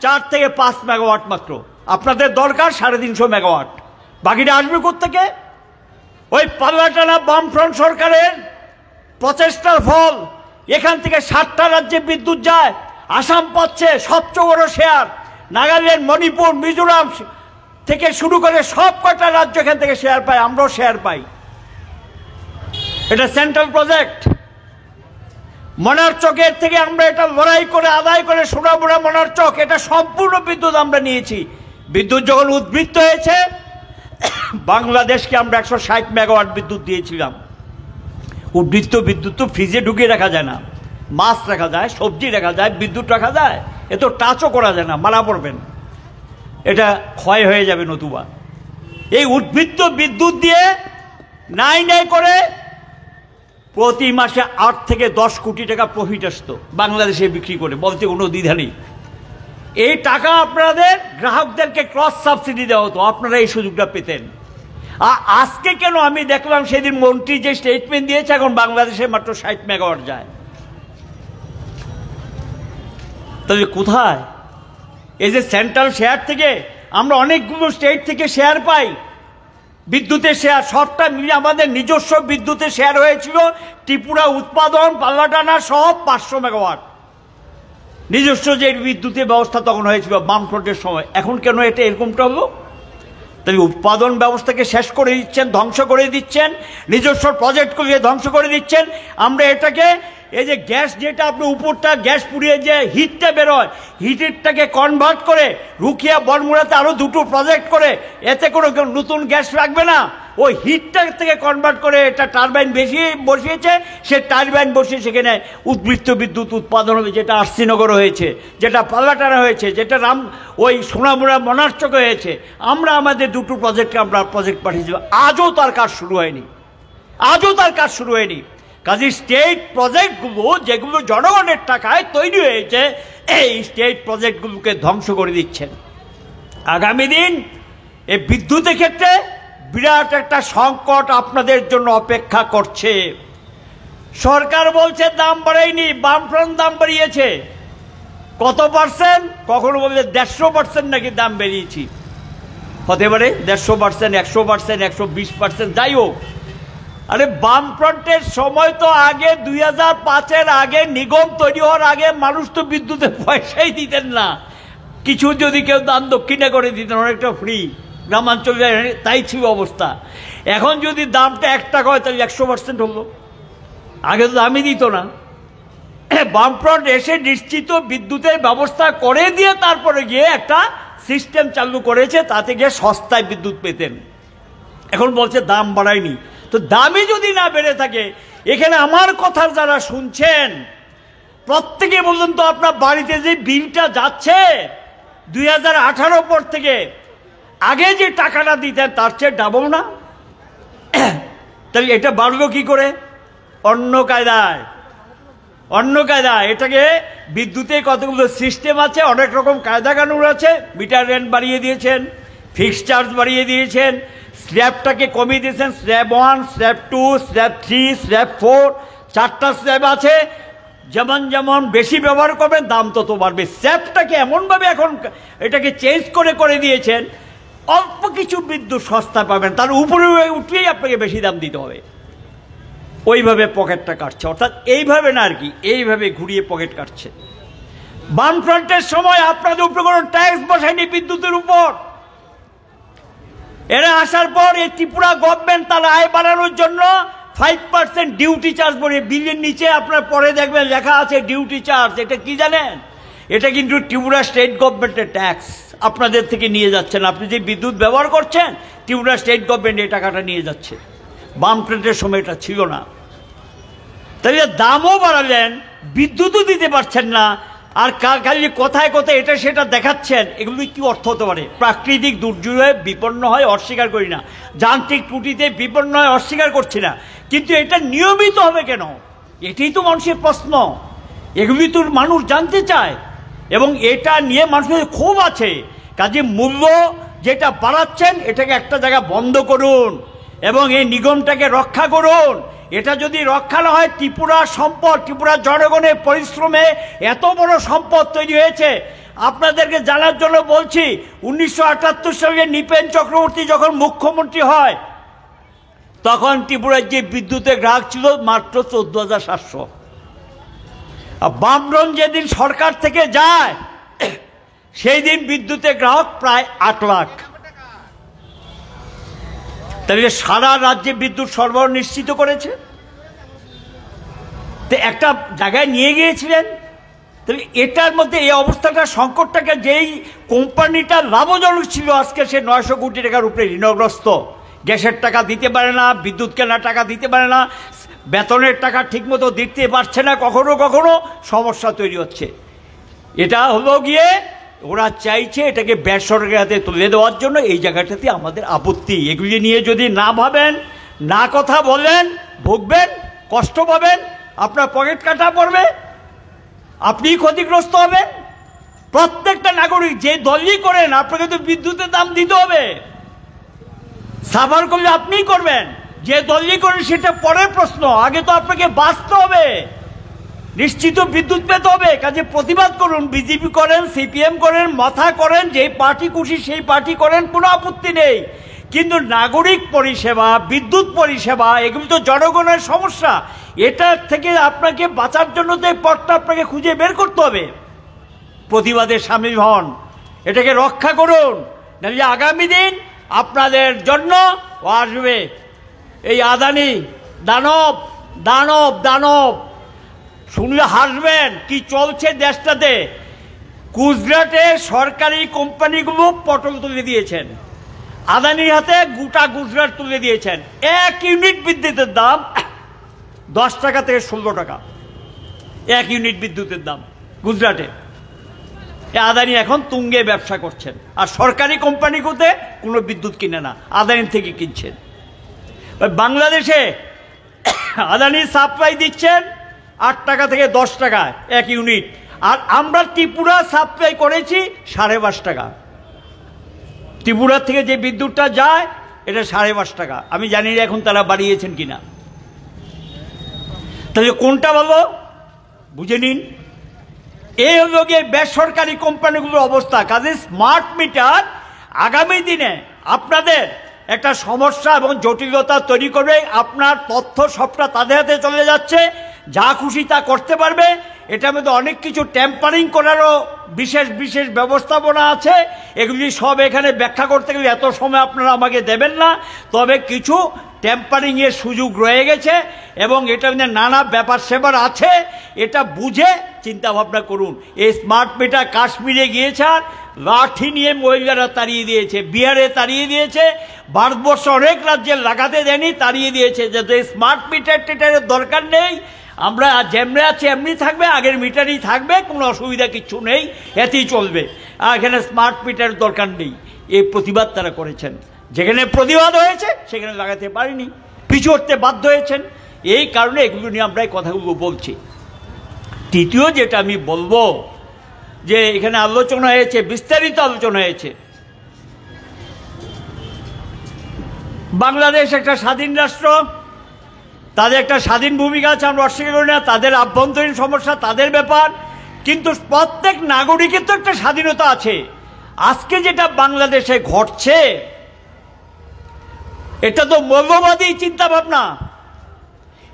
4 থেকে 5 মেগাওয়াট মাত্র, আপনাদের দরকার 350 মেগাওয়াট, বাকিটা আসবে কোত্থেকে? ওই পাল্লাটানা বামফ্রন্ট সরকারের প্রচেষ্টার ফল। এখান থেকে 7টা রাজ্যে বিদ্যুৎ যায়, আসাম পাচ্ছে সবচেয়ে বড় শেয়ার, নাগাল্যান্ড, মণিপুর, মিজোরাম থেকে শুরু করে সব কটা রাজ্য এখান থেকে শেয়ার পায়, আমরাও শেয়ার পাই। এটা সেন্ট্রাল প্রজেক্ট। মনারচকের থেকে আমরা এটা লড়াই করে আদায় করে সোনামুড়া মনারচক, এটা সম্পূর্ণ বিদ্যুৎ আমরা নিয়েছি। বিদ্যুৎ যখন উদ্বৃত্ত হয়েছে, বাংলাদেশকে আমরা 160 মেগাওয়াট বিদ্যুৎ দিয়েছিলাম। উদ্বৃত্ত বিদ্যুৎ তো ফ্রিজে ঢুকিয়ে রাখা যায় না, মাছ রাখা যায়, সবজি রাখা যায়, বিদ্যুৎ রাখা যায়, এ তো টাচও করা যায় না, মারা পড়বেন, এটা ক্ষয় হয়ে যাবে নতুবা। এই উদ্বৃত্ত বিদ্যুৎ দিয়ে নাই নাই করে প্রতি মাসে 8 থেকে 10 কোটি টাকা প্রফিট আসতো বাংলাদেশে বিক্রি করে, বলতে কোনো দ্বিধা নেই। এই টাকা আপনাদের গ্রাহকদেরকে ক্রস সাবসিডি দেওয়া হতো, আপনারা এই সুযোগটা পেতেন। আর আজকে কেন আমি দেখলাম সেদিন মন্ত্রী যে স্টেটমেন্ট দিয়েছে, এখন বাংলাদেশে মাত্র 60 মেগাওয়াট যায়। তাহলে কোথায়? এই যে সেন্ট্রাল শেয়ার থেকে আমরা অনেকগুলো স্টেট থেকে শেয়ার পাই, বিদ্যুতের শেয়ার সবটা মিলে আমাদের নিজস্ব বিদ্যুতের শেয়ার হয়েছিল। ত্রিপুরা উৎপাদন পাল্লাটানা সব 500 মেগাওয়াট নিজস্ব যে বিদ্যুতের ব্যবস্থা তখন হয়েছিল বামফ্রন্টের সময়। এখন কেন এটা এরকমটা হলো? তাই উৎপাদন ব্যবস্থাকে শেষ করে দিচ্ছেন, ধ্বংস করে দিচ্ছেন, নিজস্ব প্রজেক্টগুলিকে ধ্বংস করে দিচ্ছেন। আমরা এটাকে এই যে গ্যাস, যেটা আপনি উপরটা গ্যাস পুড়িয়ে যে হিটটা বেরোয়, হিটটাকে কনভার্ট করে রুখিয়া বরমুড়াতে আরও 2টো প্রজেক্ট করে, এতে কোনো নতুন গ্যাস রাখবে না, ওই হিটটা থেকে কনভার্ট করে এটা টারবাইন বসিয়েছে, সে টারবাইন বসিয়ে সেখানে উদ্বৃত্ত বিদ্যুৎ উৎপাদন হবে, যেটা আরসিনগর হয়েছে, যেটা পাল্লাটানা হয়েছে, যেটা ওই সোনামুড়া মনারচকে হয়েছে। আমরা আমাদের 2টো প্রজেক্টকে আমরা প্রজেক্ট পাঠিয়েছি, আজও তার কাজ শুরু হয়নি, আজও তার কাজ শুরু হয়নি। কাজে স্টেট প্রজেক্টগুলো যেগুলো জনগণের টাকায় তৈরি হয়েছে, এই স্টেট প্রজেক্টগুলোকে ধ্বংস করে দিচ্ছেন। আগামী দিন এই বিদ্যুতের ক্ষেত্রে বিরাট একটা সংকট আপনাদের জন্য অপেক্ষা করছে। সরকার বলছে দাম বাড়ায়নি, বামফ্রন্ট দাম বাড়িয়েছে। কত পার্সেন্ট? কখনো বলছে 150% নাকি দাম বেরিয়েছি, হতে পারে 150%, 100%, 120%, যাই হোক। আরে বামফ্রন্টের সময় তো আগে 2005-এর আগে, নিগম তৈরি হওয়ার আগে মানুষ তো বিদ্যুতের পয়সাই দিতেন না, কিছু যদি কেউ দান দক্ষিণা করে দিতেন, অনেকটা ফ্রি, গ্রামাঞ্চলে তাই ছিল অবস্থা। এখন যদি দামটা 1 টাকা হয় তাহলে 100% হলো, আগে তো দামই দিত না। বামফ্রন্ট এসে নিশ্চিত বিদ্যুতের ব্যবস্থা করে দিয়ে তারপরে গিয়ে একটা সিস্টেম চালু করেছে, তাতে গিয়ে সস্তায় বিদ্যুৎ পেতেন। এখন বলছে দাম বাড়ায়নি। তো দামই যদি না বেড়ে থাকে, এখানে আমার কথা যারা শুনছেন প্রত্যেকে বলুন তো, আপনার বাড়িতে যে বিলটা যাচ্ছে 2018 পর থেকে, আগে যে টাকাটা দিতেন তার চেয়ে ডাবল না? তাহলে এটা বাড়লো কি করে? অন্য কায়দায়, অন্য কায়দায়। এটাকে বিদ্যুতে কতগুলো সিস্টেম আছে, অনেক রকম কায়দা কানুন আছে। মিটার রেন্ট বাড়িয়ে দিয়েছেন, ফিক্সড চার্জ বাড়িয়ে দিয়েছেন, স্ল্যাবটাকে কমিয়ে দিয়েছেন, স্ল্যাব 1, স্ল্যাব 2, স্ল্যাব 3, স্ল্যাব 4, 4টা স্ল্যাব আছে। যেমন যেমন বেশি ব্যবহার করবেন দাম তত বাড়বে। স্যাপটাকে এমনভাবে এখন এটাকে চেঞ্জ করে দিয়েছেন, অল্প কিছু বিদ্যুৎ সস্তা পাবেন, তার উপরে উঠলেই আপনাকে বেশি দাম দিতে হবে। ওইভাবে পকেটটা কাটছে, অর্থাৎ এইভাবে না আর কি, এইভাবে ঘুরিয়ে পকেট কাটছে। বামফ্রন্টের সময় আপনাদের উপরে কোনো ট্যাক্স বসায়নি বিদ্যুতের উপর। এরা আসার পর এই ত্রিপুরা গভর্নমেন্ট তার আয় বাড়ানোর জন্য 5% ডিউটি চার্জ বলে, বিলের নিচে আপনার পরে দেখবেন লেখা আছে ডিউটি চার্জ। এটা কি জানেন? এটা কিন্তু ত্রিপুরা স্টেট গভর্নমেন্টের ট্যাক্স আপনাদের থেকে নিয়ে যাচ্ছেন। আপনি যে বিদ্যুৎ ব্যবহার করছেন, ত্রিপুরা স্টেট গভর্নমেন্ট এই টাকাটা নিয়ে যাচ্ছে। বামফ্রন্টের সময় এটা ছিল না। তাহলে দামও বাড়ালেন, বিদ্যুৎও দিতে পারছেন না, আর খালি কোথায় কোথায় এটা সেটা দেখাচ্ছেন। এগুলি কি অর্থ হতে পারে? প্রাকৃতিক দুর্যোগে বিপন্ন হয়, অস্বীকার করি না। যান্ত্রিক ত্রুটিতে বিপন্ন হয়, অস্বীকার করছি না। কিন্তু এটা নিয়মিত হবে কেন? এটাই তো মানুষের প্রশ্ন। এগুলি তো মানুষ জানতে চায়, এবং এটা নিয়ে মানুষের ক্ষোভ আছে। কাজে মূল্য যেটা বাড়াচ্ছেন এটাকে একটা জায়গা বন্ধ করুন এবং এই নিগমটাকে রক্ষা করুন। এটা যদি রক্ষা না হয়, ত্রিপুরা সম্পদ, ত্রিপুরা জনগণের পরিশ্রমে এত বড় সম্পদ তৈরি হয়েছে। আপনাদেরকে জানার জন্য বলছি, 1978 সালে নৃপেন চক্রবর্তী যখন মুখ্যমন্ত্রী হয়, তখন ত্রিপুরার যে বিদ্যুতের গ্রাহক ছিল মাত্র 14,700। বামফ্রন্ট যেদিন সরকার থেকে যায় সেই দিন বিদ্যুতের গ্রাহক প্রায় 8 লাখ। তাহলে সারা রাজ্যে বিদ্যুৎ সরবরাহ নিশ্চিত করেছে। তো একটা জায়গায় নিয়ে গিয়েছিলেন। তাহলে এটার মধ্যে এই অবস্থাটা, সংকটটাকে, যেই কোম্পানিটা লাভজনক ছিল আজকে সে 900 কোটি টাকার উপরে ঋণগ্রস্ত। গ্যাসের টাকা দিতে পারে না, বিদ্যুৎ কেনার টাকা দিতে পারে না, বেতনের টাকা ঠিকমতো দিতে পারছে না, কখনো কখনো সমস্যা তৈরি হচ্ছে। এটা হলো গিয়ে ওরা চাইছে এটাকে বেসরকারি হাতে তুলে দেওয়ার জন্য। এই জায়গাটাতে আমাদের আপত্তি। এগুলি নিয়ে যদি না ভাবেন, না কথা বলেন, ভুগবেন, কষ্ট পাবেন, আপনার পকেট কাটা পড়বে, আপনি ক্ষতিগ্রস্ত হবেন। প্রত্যেকটা নাগরিক যে দলই করেন, আপনাকে তো বিদ্যুতের দাম দিতে হবে। সাফার করলে আপনিই করবেন, যে দলই করেন সেটা পরের প্রশ্ন। আগে তো আপনাকে বাঁচতে হবে, নিশ্চিত বিদ্যুৎ পেতে হবে। কাজে প্রতিবাদ করুন। বিজেপি করেন, সিপিএম করেন, মাথা করেন, যেই পার্টি খুশি সেই পার্টি করেন, কোনো আপত্তি নেই। কিন্তু নাগরিক পরিষেবা, বিদ্যুৎ পরিষেবা, এগুলো তো জনগণের সমস্যা। এটার থেকে আপনাকে বাঁচার জন্য তো এই পথটা আপনাকে খুঁজে বের করতে হবে। প্রতিবাদে সামিল হন, এটাকে রক্ষা করুন। নাহলে আগামী দিন আপনাদের জন্য আসবে এই আদানি দানব দানব দানব। শুনলে হাসবেন কি চলছে দেশটাতে। গুজরাটে সরকারি কোম্পানিগুলো পটল তুলে দিয়েছেন, আদানির হাতে গোটা গুজরাট তুলে দিয়েছেন। 1 ইউনিট বিদ্যুতের দাম 10 টাকা থেকে 16 টাকা। 1 ইউনিট বিদ্যুতের দাম গুজরাটে। আদানি এখন তুঙ্গে ব্যবসা করছেন, আর সরকারি কোম্পানিগুলোতে কোনো বিদ্যুৎ কিনে না, আদানি থেকে কিনছেন। বাংলাদেশে আদানি সাপ্লাই দিচ্ছেন 8 টাকা থেকে 10 টাকা 1 ইউনিট, আর আমরা ত্রিপুরা সাপ্লাই করেছি 5.5 টাকা। ত্রিপুরা থেকে যে বিদ্যুৎটা যায় এটা 5.5 টাকা। আমি জানি না এখন তারা বাড়িয়েছেন কিনা। তাহলে কোনটা ভালো বুঝে নিন। এই হলো গিয়ে বেসরকারি কোম্পানিগুলোর অবস্থা। কাজে স্মার্ট মিটার আগামী দিনে আপনাদের একটা সমস্যা এবং জটিলতা তৈরি করবে। আপনার তথ্য সবটা তাদের হাতে চলে যাচ্ছে, যা খুশি তা করতে পারবে। এটার মধ্যে অনেক কিছু ট্যাম্পারিং করারও বিশেষ বিশেষ ব্যবস্থাপনা আছে। এগুলি সব এখানে ব্যাখ্যা করতে গেলে এত সময় আপনারা আমাকে দেবেন না। তবে কিছু ট্যাম্পারিংয়ের সুযোগ রয়ে গেছে এবং এটার মধ্যে নানা ব্যাপার সেবার আছে। এটা বুঝে চিন্তাভাবনা করুন। এই স্মার্ট মিটার কাশ্মীরে গিয়েছে আর লাঠি নিয়ে মহিলারা তাড়িয়ে দিয়েছে, বিহারে তাড়িয়ে দিয়েছে, ভারতবর্ষ অনেক রাজ্যে লাগাতে দেয়নি, তাড়িয়ে দিয়েছে। যাতে স্মার্ট মিটার টিটারের দরকার নেই, আমরা যেমনি আছে এমনি থাকবে, আগের মিটারই থাকবে, কোনো অসুবিধা কিছু নেই, এতেই চলবে। আর এখানে স্মার্ট মিটারের দরকার নেই। এই প্রতিবাদ তারা করেছেন। যেখানে প্রতিবাদ হয়েছে সেখানে লাগাতে পারেনি, পিছু হটতে বাধ্য হয়েছেন। এই কারণে এগুলো নিয়ে আমরা এই কথাগুলো বলছি। তৃতীয় যেটা আমি বলবো, যে এখানে আলোচনা হয়েছে, বিস্তারিত আলোচনা হয়েছে, বাংলাদেশ একটা স্বাধীন রাষ্ট্র, তাদের একটা স্বাধীন ভূমিকা আছে, আমরা অস্বীকার করি না, তাদের আভ্যন্তরীণ সমস্যা তাদের ব্যাপার, কিন্তু প্রত্যেক নাগরিকের তো একটা স্বাধীনতা আছে। আজকে যেটা বাংলাদেশে ঘটছে এটা তো মৌলবাদী চিন্তা ভাবনা।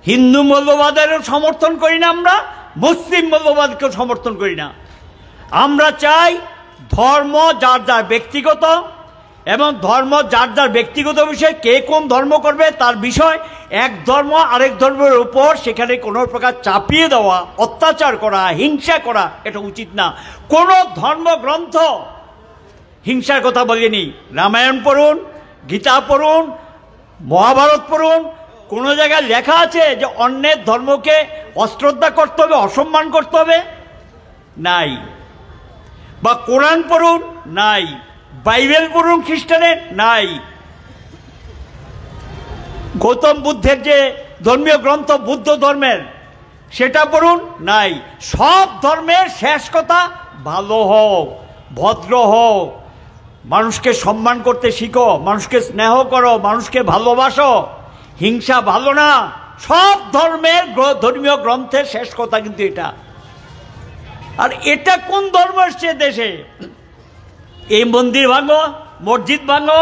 হিন্দু মৌলবাদেরও সমর্থন করি না, আমরা মুসলিম মৌলবাদকেও সমর্থন করি না। আমরা চাই ধর্ম যার যার ব্যক্তিগত, এবং ধর্ম যার যার ব্যক্তিগত বিষয়, কে কোন ধর্ম করবে তার বিষয়। এক ধর্ম আরেক ধর্মের উপর সেখানে কোনো প্রকার চাপিয়ে দেওয়া, অত্যাচার করা, হিংসা করা এটা উচিত না। কোনো ধর্মগ্রন্থ হিংসার কথা বলেনি। রামায়ণ পড়ুন, গীতা পড়ুন, মহাভারত পড়ুন, কোনো জায়গায় লেখা আছে যে অন্যের ধর্মকে অশ্রদ্ধা করতে হবে, অসম্মান করতে হবে? নাই। বা কোরআন পড়ুন, নাই। বাইবেল পড়ুন খ্রিস্টানের, নাই। গৌতম বুদ্ধের যে ধর্মীয় গ্রন্থ বুদ্ধ ধর্মের সেটা পড়ুন, নাই। সব ধর্মের শেষ কথা ভালো হও, ভদ্র হও, মানুষকে সম্মান করতে শিখো, মানুষকে স্নেহ করো, মানুষকে ভালোবাসো, হিংসা ভালো না। সব ধর্মের ধর্মীয় গ্রন্থের শেষ কথা কিন্তু এটা। আর এটা কোন ধর্ম এসছে দেশে? এই মন্দির ভাঙো, মসজিদ ভাঙো,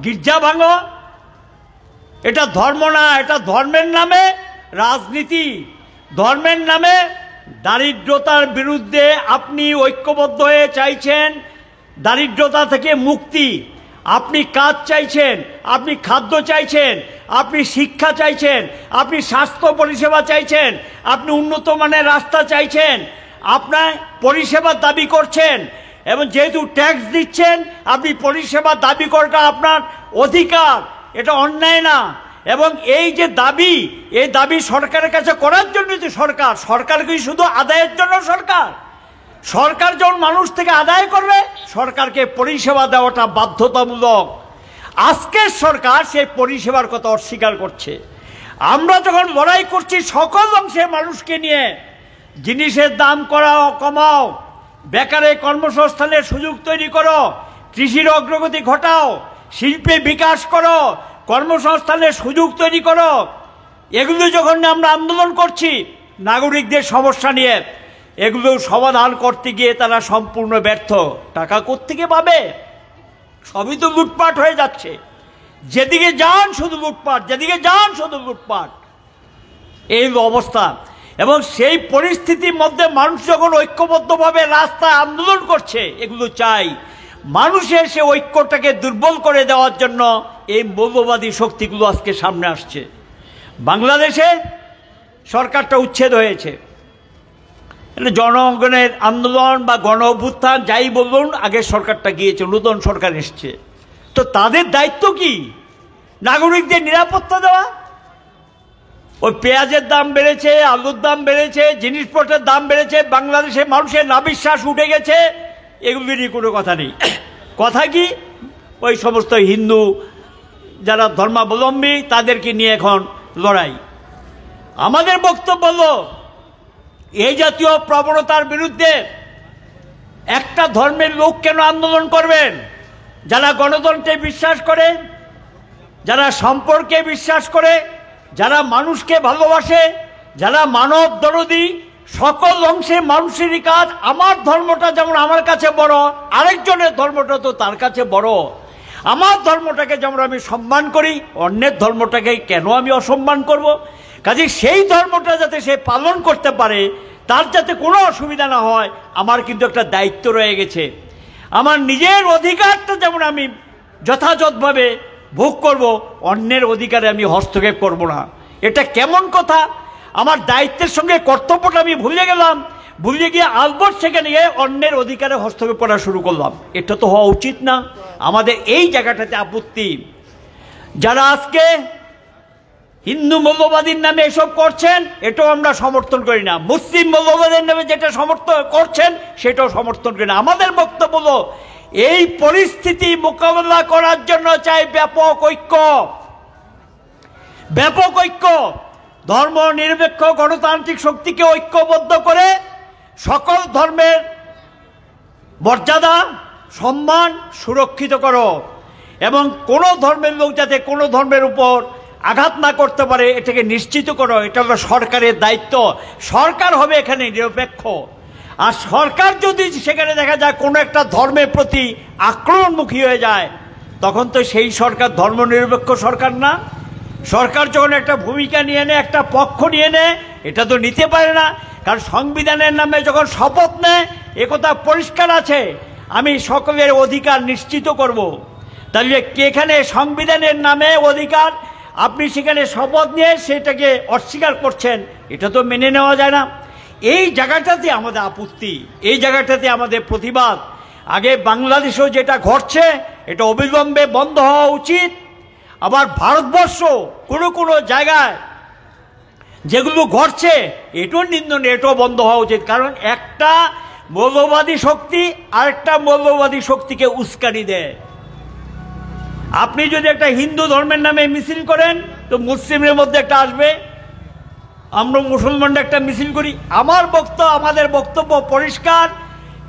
গির্জা ভাঙো, এটা ধর্ম না। এটা ধর্মের নামে রাজনীতি, ধর্মের নামে দারিদ্রতার বিরুদ্ধে আপনি ঐক্যবদ্ধ হয়ে চাইছেন দারিদ্রতা থেকে মুক্তি, আপনি কাজ চাইছেন, আপনি খাদ্য চাইছেন, আপনি শিক্ষা চাইছেন, আপনি স্বাস্থ্য পরিষেবা চাইছেন, আপনি উন্নত মানের রাস্তা চাইছেন, আপনার পরিষেবা দাবি করছেন, এবং যেহেতু ট্যাক্স দিচ্ছেন আপনি পরিষেবা দাবি করাটা আপনার অধিকার, এটা অন্যায় না। এবং এই যে দাবি, এই দাবি সরকারের কাছে করার জন্য যে সরকার কি শুধু আদায়ের জন্য সরকার যখন মানুষ থেকে আদায় করবে, সরকারকে পরিষেবা দেওয়াটা বাধ্যতামূলক। আজকের সরকার সেই পরিষেবার কথা অস্বীকার করছে। আমরা যখন লড়াই করছি সকল অংশের মানুষকে নিয়ে, জিনিসের দাম কমাও, বেকারে কর্মসংস্থানের সুযোগ তৈরি করো, কৃষির অগ্রগতি ঘটাও, শিল্পে বিকাশ করো, কর্মসংস্থানের সুযোগ তৈরি করো, এগুলো যখন আমরা আন্দোলন করছি নাগরিকদের সমস্যা নিয়ে, এগুলো সমাধান করতে গিয়ে তারা সম্পূর্ণ ব্যর্থ। টাকা কোত্থেকে পাবে? সবই তো লুটপাট হয়ে যাচ্ছে। যেদিকে যান শুধু লুটপাট, যেদিকে যান শুধু লুটপাট, এই অবস্থা। এবং সেই পরিস্থিতির মধ্যে মানুষ যখন ঐক্যবদ্ধভাবে রাস্তায় আন্দোলন করছে, এগুলো চাই। মানুষের সে ঐক্যটাকে দুর্বল করে দেওয়ার জন্য এই মৌলবাদী শক্তিগুলো আজকে সামনে আসছে। বাংলাদেশে সরকারটা উচ্ছেদ হয়েছে, জনগণের আন্দোলন বা গণ অভ্যুত্থান যাই বলুন, আগের সরকারটা গিয়েছে, নতুন সরকার এসছে। তো তাদের দায়িত্ব কি? নাগরিকদের নিরাপত্তা দেওয়া। ওই পেঁয়াজের দাম বেড়েছে, আলুর দাম বেড়েছে, জিনিসপত্রের দাম বেড়েছে, বাংলাদেশে মানুষের নাভিশ্বাস উঠে গেছে, এগুলো নিয়ে কোনো কথা নেই। কথা কি? ওই সমস্ত হিন্দু যারা ধর্মাবলম্বী তাদেরকে নিয়ে এখন লড়াই। আমাদের বক্তব্য হলো এই জাতীয় প্রবণতার বিরুদ্ধে একটা ধর্মের লোক কেন আন্দোলন করবেন? যারা গণতন্ত্রে বিশ্বাস করে, যারা সম্পর্কে বিশ্বাস করে, যারা মানুষকে ভালোবাসে, যারা মানব দরদী, সকল অংশে মানুষেরই কাজ। আমার ধর্মটা যেমন আমার কাছে বড়, আরেকজনের ধর্মটা তো তার কাছে বড়। আমার ধর্মটাকে যেমন আমি সম্মান করি, অন্যের ধর্মটাকে কেন আমি অসম্মান করব? কাজে সেই ধর্মটা যাতে সে পালন করতে পারে, তার যাতে কোনো অসুবিধা না হয়, আমার কিন্তু একটা দায়িত্ব রয়ে গেছে। আমার নিজের অধিকারটা যেমন আমি যথাযথভাবে ভোগ করব, অন্যের অধিকারে আমি হস্তক্ষেপ করব না। এটা কেমন কথা? আমার দায়িত্বের সঙ্গে কর্তব্যটা আমি ভুলে গেলাম, ভুলে গিয়ে আলবট সেখানে গিয়ে অন্যের অধিকারে হস্তক্ষেপ করা শুরু করলাম। এটা তো হওয়া উচিত না। আমাদের এই জায়গাটাতে আপত্তি। যারা আজকে হিন্দু মৌলবাদীর নামে এসব করছেন, এটাও আমরা সমর্থন করি না। মুসলিম মৌলবাদীর নামে যেটা সমর্থন করছেন সেটাও সমর্থন করি না। আমাদের বক্তব্য হলো এই পরিস্থিতি মোকাবেলা করার জন্য চাই ব্যাপক ঐক্য। ব্যাপক ঐক্য, ধর্ম নিরপেক্ষ গণতান্ত্রিক শক্তিকে ঐক্যবদ্ধ করে সকল ধর্মের মর্যাদা সম্মান সুরক্ষিত করো, এবং কোনো ধর্মের লোক যাতে কোনো ধর্মের উপর আঘাত না করতে পারে এটাকে নিশ্চিত করো, এটা হলো সরকারের দায়িত্ব। সরকার হবে এখানে নিরপেক্ষ। আর সরকার যদি সেখানে দেখা যায় কোনো একটা ধর্মের প্রতি আক্রমণমুখী হয়ে যায়, তখন তো সেই সরকার ধর্মনিরপেক্ষ সরকার না। সরকার যখন একটা ভূমিকা নিয়ে নেয়, একটা পক্ষ নিয়ে নেয়, এটা তো নিতে পারে না। কারণ সংবিধানের নামে যখন শপথ নেয়, একথা পরিষ্কার আছে, আমি সকলের অধিকার নিশ্চিত করব। তাহলে এখানে সংবিধানের নামে অধিকার, আপনি সেখানে শপথ নিয়ে সেটাকে অস্বীকার করছেন, এটা তো মেনে নেওয়া যায় না। এই জায়গাটাতে আমাদের আপত্তি, এই জায়গাটাতে আমাদের প্রতিবাদ। আগে বাংলাদেশেও যেটা ঘটছে এটা অবিলম্বে বন্ধ হওয়া উচিত। আবার ভারতবর্ষ কোনো কোনো জায়গায় যেগুলো ঘটছে এটাও নিন্দনীয়, এটাও বন্ধ হওয়া উচিত। কারণ একটা মৌলবাদী শক্তি আরেকটা মৌলবাদী শক্তিকে উস্কানি দেয়। আপনি যদি একটা হিন্দু ধর্মের নামে মিছিল করেন, তো মুসলিমের মধ্যে একটা আসবে, আমরা মুসলমানরা একটা মিছিল করি। আমাদের বক্তব্য পরিষ্কার,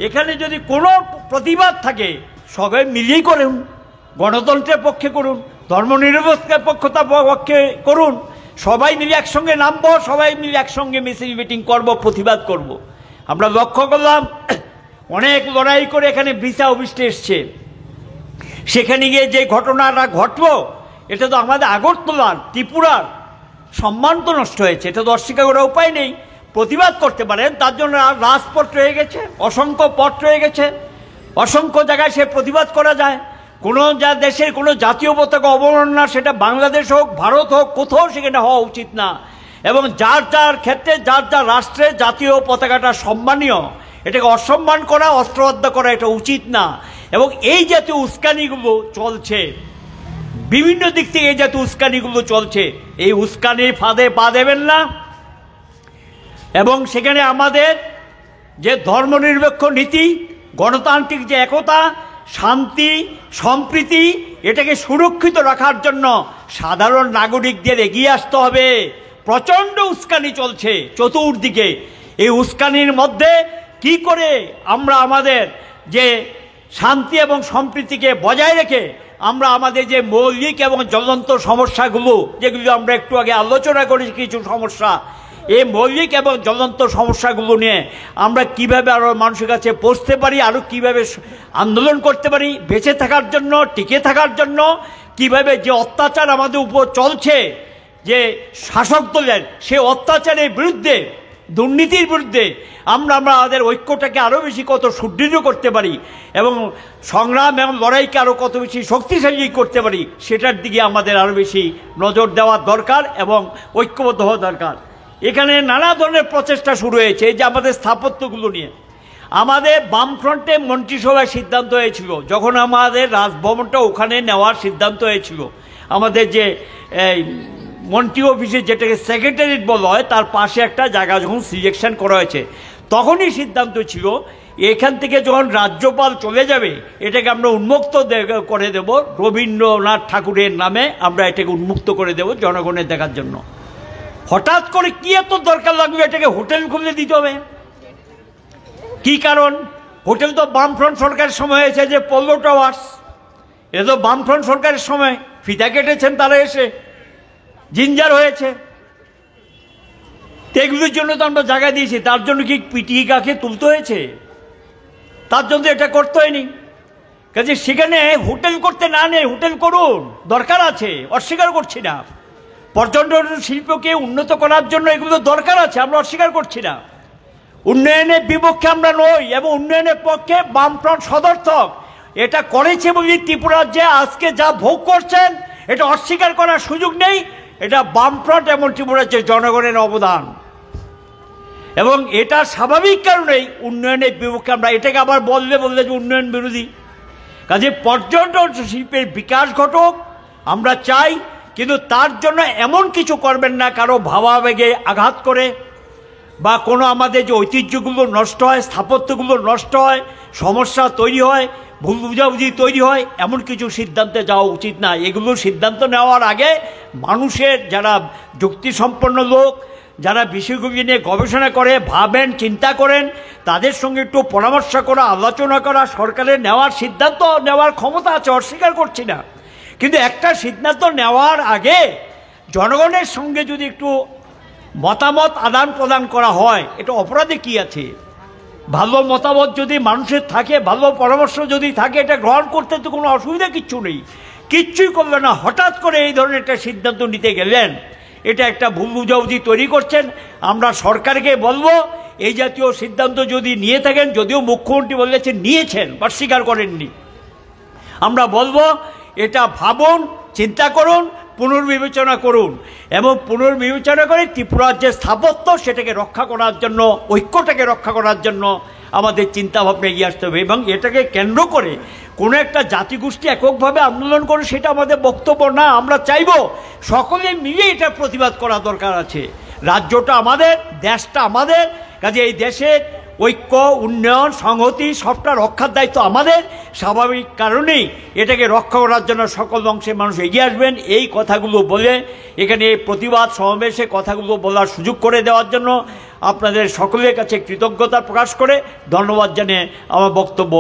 এখানে যদি কোনো প্রতিবাদ থাকে সবাই মিলিয়েই করুন, গণতন্ত্রের পক্ষে করুন, ধর্মনিরপেক্ষতার পক্ষে করুন, সবাই মিলে একসঙ্গে নামবো, সবাই মিলে একসঙ্গে মিছিল মিটিং করব, প্রতিবাদ করব। আমরা লক্ষ্য করলাম অনেক লড়াই করে এখানে ভিসা অফিসে এসছে, সেখানে গিয়ে যে ঘটনাটা ঘটলো এটা তো আমাদের আগরতলার ত্রিপুরার সম্মান তো নষ্ট হয়েছে, এটা তো অস্বীকার করার উপায় নেই। প্রতিবাদ করতে পারেন, তার জন্য রাজপথ রয়ে গেছে, অসংখ্য পথ রয়ে গেছে, অসংখ্য জায়গায় সে প্রতিবাদ করা যায়। কোনো দেশের কোনো জাতীয় পতাকা অবমাননা, সেটা বাংলাদেশ হোক ভারত হোক, কোথাও সেখানে হওয়া উচিত না। এবং যার যার ক্ষেত্রে যার যার রাষ্ট্রের জাতীয় পতাকাটা সম্মানীয়, এটাকে অসম্মান করা, অস্ত্রবদ্ধ করা এটা উচিত না। এবং এই জাতীয় উস্কানিগুলো চলছে, বিভিন্ন দিক থেকে এই জাতীয় উস্কানিগুলো চলছে, এই উস্কানির ফাঁদে পা দেবেন না। এবং সেখানে আমাদের যে ধর্মনিরপেক্ষ নীতি, গণতান্ত্রিক যে একতা, শান্তি, সম্প্রীতি, এটাকে সুরক্ষিত রাখার জন্য সাধারণ নাগরিকদের এগিয়ে আসতে হবে। প্রচণ্ড উস্কানি চলছে চতুর্দিকে। এই উস্কানির মধ্যে কি করে আমরা আমাদের যে শান্তি এবং সম্প্রীতিকে বজায় রেখে আমরা আমাদের যে মৌলিক এবং জ্বলন্ত সমস্যাগুলো, যেগুলো আমরা একটু আগে আলোচনা করেছি, কিছু সমস্যা, এই মৌলিক এবং জ্বলন্ত সমস্যাগুলো নিয়ে আমরা কিভাবে আরও মানুষের কাছে পৌঁছতে পারি, আরও কিভাবে আন্দোলন করতে পারি বেঁচে থাকার জন্য, টিকে থাকার জন্য, কিভাবে যে অত্যাচার আমাদের উপর চলছে যে শাসক দলের, সে অত্যাচারের বিরুদ্ধে, দুর্নীতির বিরুদ্ধে আমরা আমাদের ঐক্যটাকে আরও বেশি কত সুদৃঢ় করতে পারি এবং সংগ্রাম এবং লড়াইকে আরও কত বেশি শক্তিশালী করতে পারি, সেটার দিকে আমাদের আরও বেশি নজর দেওয়া দরকার এবং ঐক্যবদ্ধ হওয়া দরকার। এখানে নানা ধরনের প্রচেষ্টা শুরু হয়েছে। এই যে আমাদের স্থাপত্যগুলো নিয়ে আমাদের বামফ্রন্টে মন্ত্রিসভায় সিদ্ধান্ত হয়েছিল, যখন আমাদের রাজভবনটা ওখানে নেওয়ার সিদ্ধান্ত হয়েছিল, আমাদের যে মন্ত্রী অফিসে যেটাকে সেক্রেটারিয়েট বলা হয় তার পাশে একটা জায়গা যখন সিলেকশন করা হয়েছে, তখনই সিদ্ধান্ত ছিল এখান থেকে যখন রাজ্যপাল চলে যাবে এটাকে আমরা উন্মুক্ত করে দেব, রবীন্দ্রনাথ ঠাকুরের নামে আমরা এটাকে উন্মুক্ত করে দেব জনগণের দেখার জন্য। হঠাৎ করে কি এত দরকার লাগবে এটাকে হোটেল খুলে দিতে হবে? কি কারণ? হোটেল তো বামফ্রন্ট সরকারের সময় হয়েছে, যে পল্লো টাওয়ার্স, এটা তো বামফ্রন্ট সরকারের সময় ফিতা কেটেছেন তারা, এসে জিঞ্জার হয়েছে। এগুলোর জন্য তো আমরা জায়গা দিয়েছি, তার জন্য কি পিটিয়ে কাকে তুলতে হয়েছে? তার জন্য এটা করতে হয়নি। কাজে সেখানে হোটেল করতে না নেই, হোটেল করুন, দরকার আছে, অস্বীকার করছি না। পর্যটন শিল্পকে উন্নত করার জন্য এগুলো দরকার আছে, আমরা অস্বীকার করছি না। উন্নয়নের বিপক্ষে আমরা নই এবং উন্নয়নের পক্ষে বামফ্রন্ট সদর্থক। এটা করেছে বলে ত্রিপুরার যে আজকে যা ভোগ করছেন এটা অস্বীকার করার সুযোগ নেই। এটা বামফ্রন্ট এবং ত্রিপুরার যে জনগণের অবদান, এবং এটা স্বাভাবিক কারণেই উন্নয়নের বিপক্ষে আমরা। এটাকে আবার বললে যে উন্নয়ন বিরোধী। কাজে পর্যটন শিল্পের বিকাশ ঘটুক আমরা চাই, কিন্তু তার জন্য এমন কিছু করবেন না কারো ভাবাবেগে আঘাত করে, বা কোনো আমাদের যে ঐতিহ্যগুলো নষ্ট হয়, স্থাপত্যগুলো নষ্ট হয়, সমস্যা তৈরি হয়, ভুল বুঝাবুঝি তৈরি হয়, এমন কিছু সিদ্ধান্তে যাওয়া উচিত না। এগুলো সিদ্ধান্ত নেওয়ার আগে মানুষের যারা যুক্তিসম্পন্ন লোক, যারা বিষয়গুলি নিয়ে গবেষণা করে, ভাবেন, চিন্তা করেন, তাদের সঙ্গে একটু পরামর্শ করা, আলোচনা করা, সরকারের নেওয়ার সিদ্ধান্ত নেওয়ার ক্ষমতা আছে, অস্বীকার করছি না। কিন্তু একটা সিদ্ধান্ত নেওয়ার আগে জনগণের সঙ্গে যদি একটু মতামত আদান প্রদান করা হয়, এটা অপরাধে কি আছে? ভালো মতামত যদি মানুষের থাকে, ভালো পরামর্শ যদি থাকে, এটা গ্রহণ করতে তো কোনো অসুবিধা কিচ্ছু নেই, কিচ্ছুই করবে না। হঠাৎ করে এই ধরনের একটা সিদ্ধান্ত নিতে গেলেন, এটা একটা ভুল বুঝাবুঝি তৈরি করছেন। আমরা সরকারকে বলবো, এই জাতীয় সিদ্ধান্ত যদি নিয়ে থাকেন, যদিও মুখ্যমন্ত্রী বলেছেন নিয়েছেন বা স্বীকার করেননি, আমরা বলবো এটা ভাবুন, চিন্তা করুন, পুনর্বিবেচনা করুন, এবং পুনর্বিবেচনা করে ত্রিপুরার যে স্থাপত্য সেটাকে রক্ষা করার জন্য, ঐক্যটাকে রক্ষা করার জন্য আমাদের চিন্তাভাবনা এগিয়ে আসতে হবে। এবং এটাকে কেন্দ্র করে কোনো একটা জাতিগোষ্ঠী এককভাবে আন্দোলন করে সেটা আমাদের বক্তব্য না। আমরা চাইব সকলে মিলে এটা প্রতিবাদ করা দরকার আছে। রাজ্যটা আমাদের, দেশটা আমাদের, কাজে এই দেশের ঐক্য, উন্নয়ন, সংহতি সবটা রক্ষার দায়িত্ব আমাদের। স্বাভাবিক কারণেই এটাকে রক্ষা করার জন্য সকল অংশের মানুষ এগিয়ে আসবেন। এই কথাগুলো বলে এখানে প্রতিবাদ সমাবেশে কথাগুলো বলার সুযোগ করে দেওয়ার জন্য আপনাদের সকলের কাছে কৃতজ্ঞতা প্রকাশ করে ধন্যবাদ জানিয়ে আমার বক্তব্য